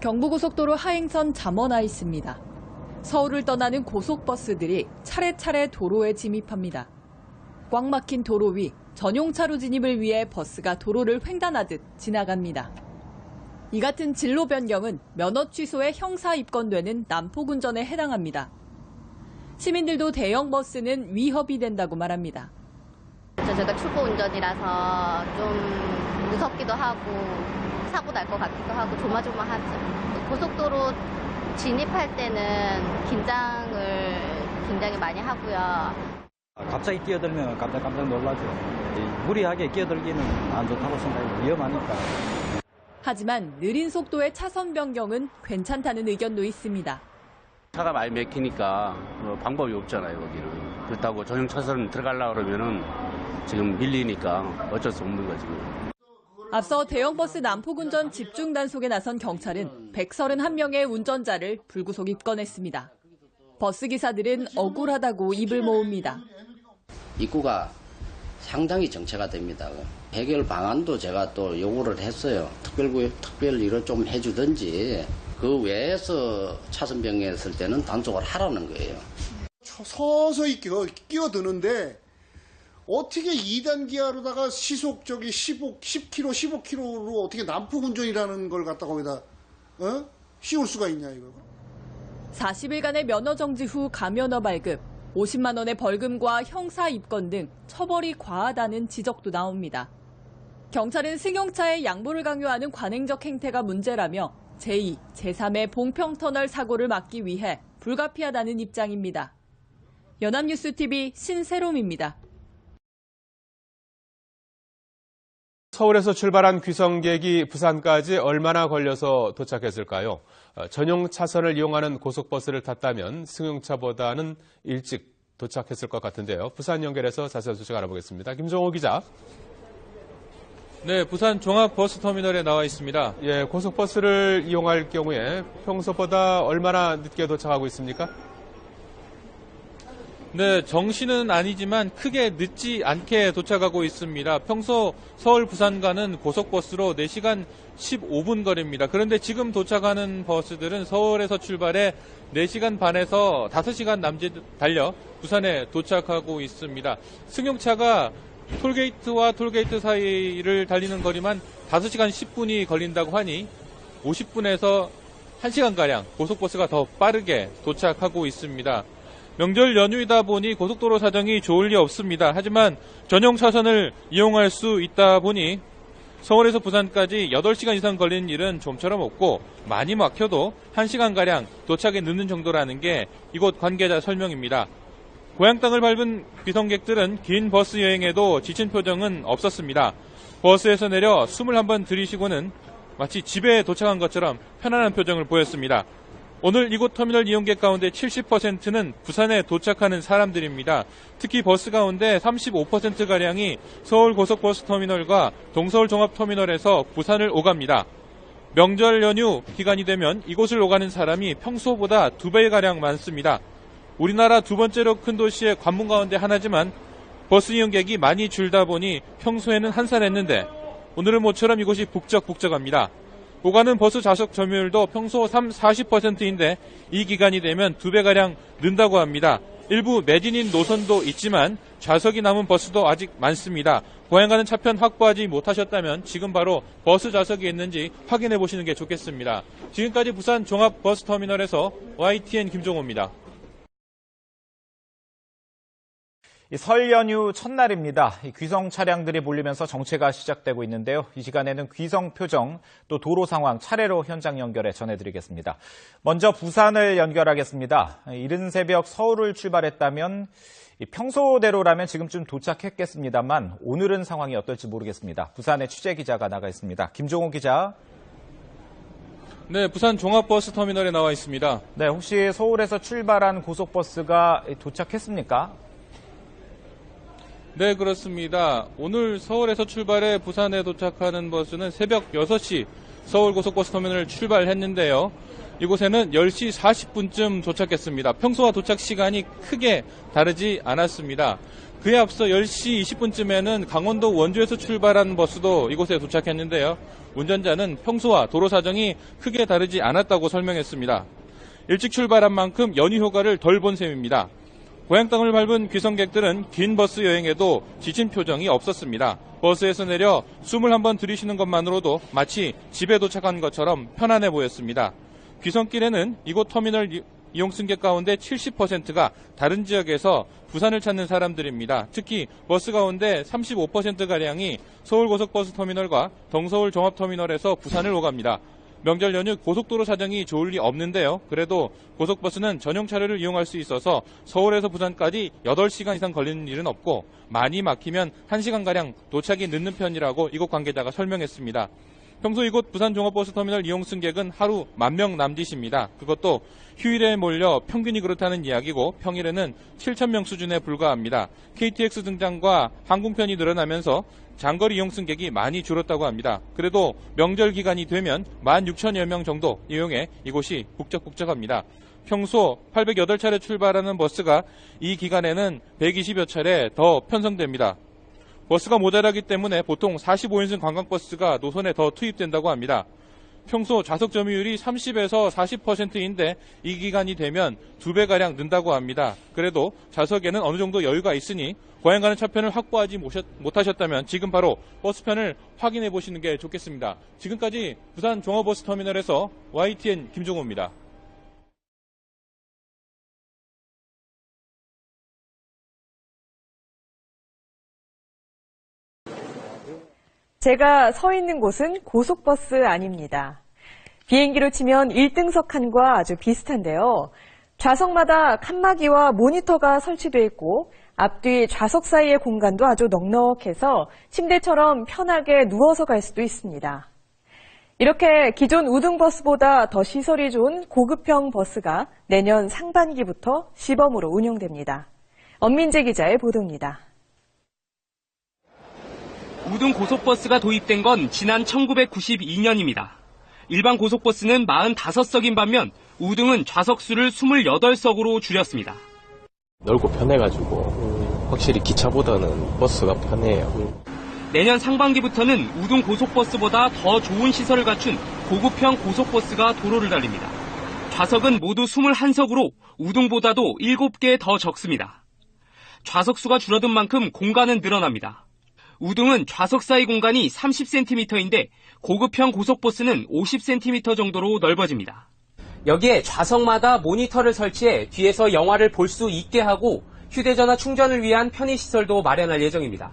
경부고속도로 하행선 잠원하에 있습니다. 서울을 떠나는 고속버스들이 차례차례 도로에 진입합니다. 꽉 막힌 도로 위 전용차로 진입을 위해 버스가 도로를 횡단하듯 지나갑니다. 이 같은 진로 변경은 면허 취소에 형사 입건되는 난폭운전에 해당합니다. 시민들도 대형 버스는 위협이 된다고 말합니다. 제가 초보 운전이라서 좀 무섭기도 하고 사고 날 것 같기도 하고 조마조마하죠. 고속도로 진입할 때는 긴장을 굉장히 많이 하고요. 갑자기 끼어들면 깜짝 놀라죠. 무리하게 끼어들기는 안 좋다고 생각해요. 위험하니까. 하지만 느린 속도의 차선 변경은 괜찮다는 의견도 있습니다. 차가 많이 막히니까 방법이 없잖아요, 거기는. 그렇다고 전용 차선 들어가려고 그러면은 지금 밀리니까 어쩔 수 없는 거지. 앞서 대형버스 난폭운전 집중 단속에 나선 경찰은 131명의 운전자를 불구속 입건했습니다. 버스기사들은 억울하다고 입을 모읍니다. 입구가 상당히 정체가 됩니다. 해결 방안도 제가 또 요구를 했어요. 특별일을 좀 해주든지 그 외에서 차선 변경했을 때는 단속을 하라는 거예요. 서서히 끼어드는데 어떻게 2단 기아로다가 시속 10km, 15km로 어떻게 난폭운전이라는 걸 갖다가 거기다 씌울 수가 있냐 이거. 40일간의 면허 정지 후 가면허 발급, 50만 원의 벌금과 형사 입건 등 처벌이 과하다는 지적도 나옵니다. 경찰은 승용차의 양보를 강요하는 관행적 행태가 문제라며 제2, 제3의 봉평터널 사고를 막기 위해 불가피하다는 입장입니다. 연합뉴스TV 신세롬입니다. 서울에서 출발한 귀성객이 부산까지 얼마나 걸려서 도착했을까요? 전용 차선을 이용하는 고속버스를 탔다면 승용차보다는 일찍 도착했을 것 같은데요. 부산 연결해서 자세한 소식 알아보겠습니다. 김정호 기자. 네, 부산 종합버스터미널에 나와 있습니다. 예, 고속버스를 이용할 경우에 평소보다 얼마나 늦게 도착하고 있습니까? 네, 정시는 아니지만 크게 늦지 않게 도착하고 있습니다. 평소 서울 부산 가는 고속버스로 4시간 15분 거리입니다. 그런데 지금 도착하는 버스들은 서울에서 출발해 4시간 반에서 5시간 남짓 달려 부산에 도착하고 있습니다. 승용차가 톨게이트와 톨게이트 사이를 달리는 거리만 5시간 10분이 걸린다고 하니 50분에서 1시간가량 고속버스가 더 빠르게 도착하고 있습니다. 명절 연휴이다 보니 고속도로 사정이 좋을 리 없습니다. 하지만 전용 차선을 이용할 수 있다 보니 서울에서 부산까지 8시간 이상 걸리는 일은 좀처럼 없고 많이 막혀도 1시간가량 도착에 늦는 정도라는 게 이곳 관계자 설명입니다. 고향 땅을 밟은 귀성객들은 긴 버스 여행에도 지친 표정은 없었습니다. 버스에서 내려 숨을 한번 들이쉬고는 마치 집에 도착한 것처럼 편안한 표정을 보였습니다. 오늘 이곳 터미널 이용객 가운데 70%는 부산에 도착하는 사람들입니다. 특히 버스 가운데 35%가량이 서울 고속버스 터미널과 동서울 종합터미널에서 부산을 오갑니다. 명절 연휴 기간이 되면 이곳을 오가는 사람이 평소보다 2배가량 많습니다. 우리나라 두 번째로 큰 도시의 관문 가운데 하나지만 버스 이용객이 많이 줄다 보니 평소에는 한산했는데 오늘은 모처럼 이곳이 북적북적합니다. 오가는 버스 좌석 점유율도 평소 40%인데 이 기간이 되면 2배가량 는다고 합니다. 일부 매진인 노선도 있지만 좌석이 남은 버스도 아직 많습니다. 고향 가는 차편 확보하지 못하셨다면 지금 바로 버스 좌석이 있는지 확인해 보시는 게 좋겠습니다. 지금까지 부산 종합버스터미널에서 YTN 김종호입니다. 설 연휴 첫날입니다. 귀성 차량들이 몰리면서 정체가 시작되고 있는데요. 이 시간에는 귀성 표정, 또 도로 상황 차례로 현장 연결해 전해드리겠습니다. 먼저 부산을 연결하겠습니다. 이른 새벽 서울을 출발했다면 평소대로라면 지금쯤 도착했겠습니다만 오늘은 상황이 어떨지 모르겠습니다. 부산에 취재 기자가 나가 있습니다. 김종호 기자. 네, 부산 종합버스터미널에 나와 있습니다. 네, 혹시 서울에서 출발한 고속버스가 도착했습니까? 네, 그렇습니다. 오늘 서울에서 출발해 부산에 도착하는 버스는 새벽 6시 서울고속버스터미널을 출발했는데요. 이곳에는 10시 40분쯤 도착했습니다. 평소와 도착 시간이 크게 다르지 않았습니다. 그에 앞서 10시 20분쯤에는 강원도 원주에서 출발한 버스도 이곳에 도착했는데요. 운전자는 평소와 도로 사정이 크게 다르지 않았다고 설명했습니다. 일찍 출발한 만큼 연휴 효과를 덜 본 셈입니다. 고향 땅을 밟은 귀성객들은 긴 버스 여행에도 지친 표정이 없었습니다. 버스에서 내려 숨을 한번 들이쉬는 것만으로도 마치 집에 도착한 것처럼 편안해 보였습니다. 귀성길에는 이곳 터미널 이용 승객 가운데 70%가 다른 지역에서 부산을 찾는 사람들입니다. 특히 버스 가운데 35%가량이 서울고속버스터미널과 동서울 종합터미널에서 부산을 오갑니다. 명절 연휴 고속도로 사정이 좋을 리 없는데요. 그래도 고속버스는 전용 차로를 이용할 수 있어서 서울에서 부산까지 8시간 이상 걸리는 일은 없고 많이 막히면 1시간가량 도착이 늦는 편이라고 이곳 관계자가 설명했습니다. 평소 이곳 부산 종합버스터미널 이용 승객은 하루 10,000명 남짓입니다. 그것도 휴일에 몰려 평균이 그렇다는 이야기고 평일에는 7,000명 수준에 불과합니다. KTX 등장과 항공편이 늘어나면서 장거리 이용 승객이 많이 줄었다고 합니다. 그래도 명절 기간이 되면 16,000여 명 정도 이용해 이곳이 북적북적합니다. 평소 808차례 출발하는 버스가 이 기간에는 120여 차례 더 편성됩니다. 버스가 모자라기 때문에 보통 45인승 관광버스가 노선에 더 투입된다고 합니다. 평소 좌석 점유율이 30에서 40%인데 이 기간이 되면 2배가량 는다고 합니다. 그래도 좌석에는 어느 정도 여유가 있으니 고향 가는 차편을 확보하지 못하셨다면 지금 바로 버스편을 확인해 보시는 게 좋겠습니다. 지금까지 부산 종합버스터미널에서 YTN 김종호입니다. 제가 서 있는 곳은 고속버스 안입니다. 비행기로 치면 1등석 칸과 아주 비슷한데요. 좌석마다 칸막이와 모니터가 설치되어 있고 앞뒤 좌석 사이의 공간도 아주 넉넉해서 침대처럼 편하게 누워서 갈 수도 있습니다. 이렇게 기존 우등버스보다 더 시설이 좋은 고급형 버스가 내년 상반기부터 시범으로 운영됩니다. 엄민재 기자의 보도입니다. 우등 고속버스가 도입된 건 지난 1992년입니다. 일반 고속버스는 45석인 반면 우등은 좌석수를 28석으로 줄였습니다. 넓고 편해가지고 확실히 기차보다는 버스가 편해요. 내년 상반기부터는 우등 고속버스보다 더 좋은 시설을 갖춘 고급형 고속버스가 도로를 달립니다. 좌석은 모두 21석으로 우등보다도 7개 더 적습니다. 좌석수가 줄어든 만큼 공간은 늘어납니다. 우등은 좌석 사이 공간이 30cm인데 고급형 고속버스는 50cm 정도로 넓어집니다. 여기에 좌석마다 모니터를 설치해 뒤에서 영화를 볼 수 있게 하고 휴대전화 충전을 위한 편의시설도 마련할 예정입니다.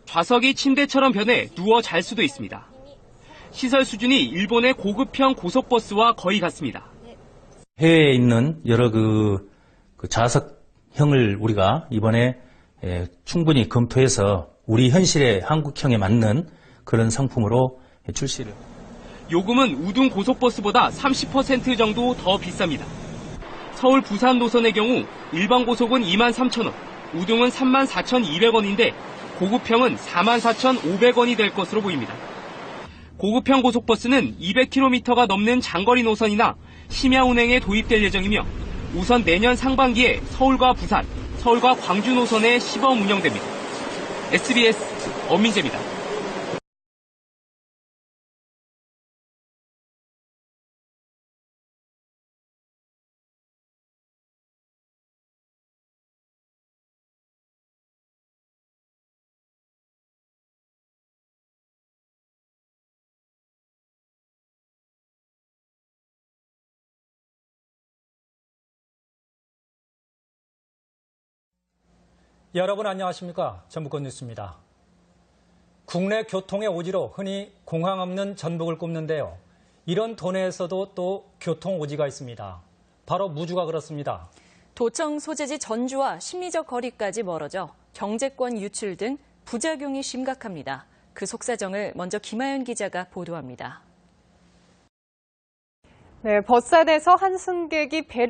좌석이 침대처럼 변해 누워 잘 수도 있습니다. 시설 수준이 일본의 고급형 고속버스와 거의 같습니다. 해외에 있는 여러 좌석형을 우리가 이번에 충분히 검토해서 우리 현실의 한국형에 맞는 그런 상품으로 출시를. 요금은 우등 고속버스보다 30% 정도 더 비쌉니다. 서울 부산 노선의 경우 일반 고속은 23,000원, 우등은 34,200원인데 고급형은 44,500원이 될 것으로 보입니다. 고급형 고속버스는 200km가 넘는 장거리 노선이나 심야 운행에 도입될 예정이며 우선 내년 상반기에 서울과 부산, 서울과 광주 노선에 시범 운영됩니다. SBS 엄민재입니다. 여러분 안녕하십니까? 전북권 뉴스입니다. 국내 교통의 오지로 흔히 공항 없는 전북을 꼽는데요. 이런 도내에서도 또 교통 오지가 있습니다. 바로 무주가 그렇습니다. 도청 소재지 전주와 심리적 거리까지 멀어져 경제권 유출 등 부작용이 심각합니다. 그 속사정을 먼저 김하연 기자가 보도합니다. 네, 버스 안에서 한 승객이 배를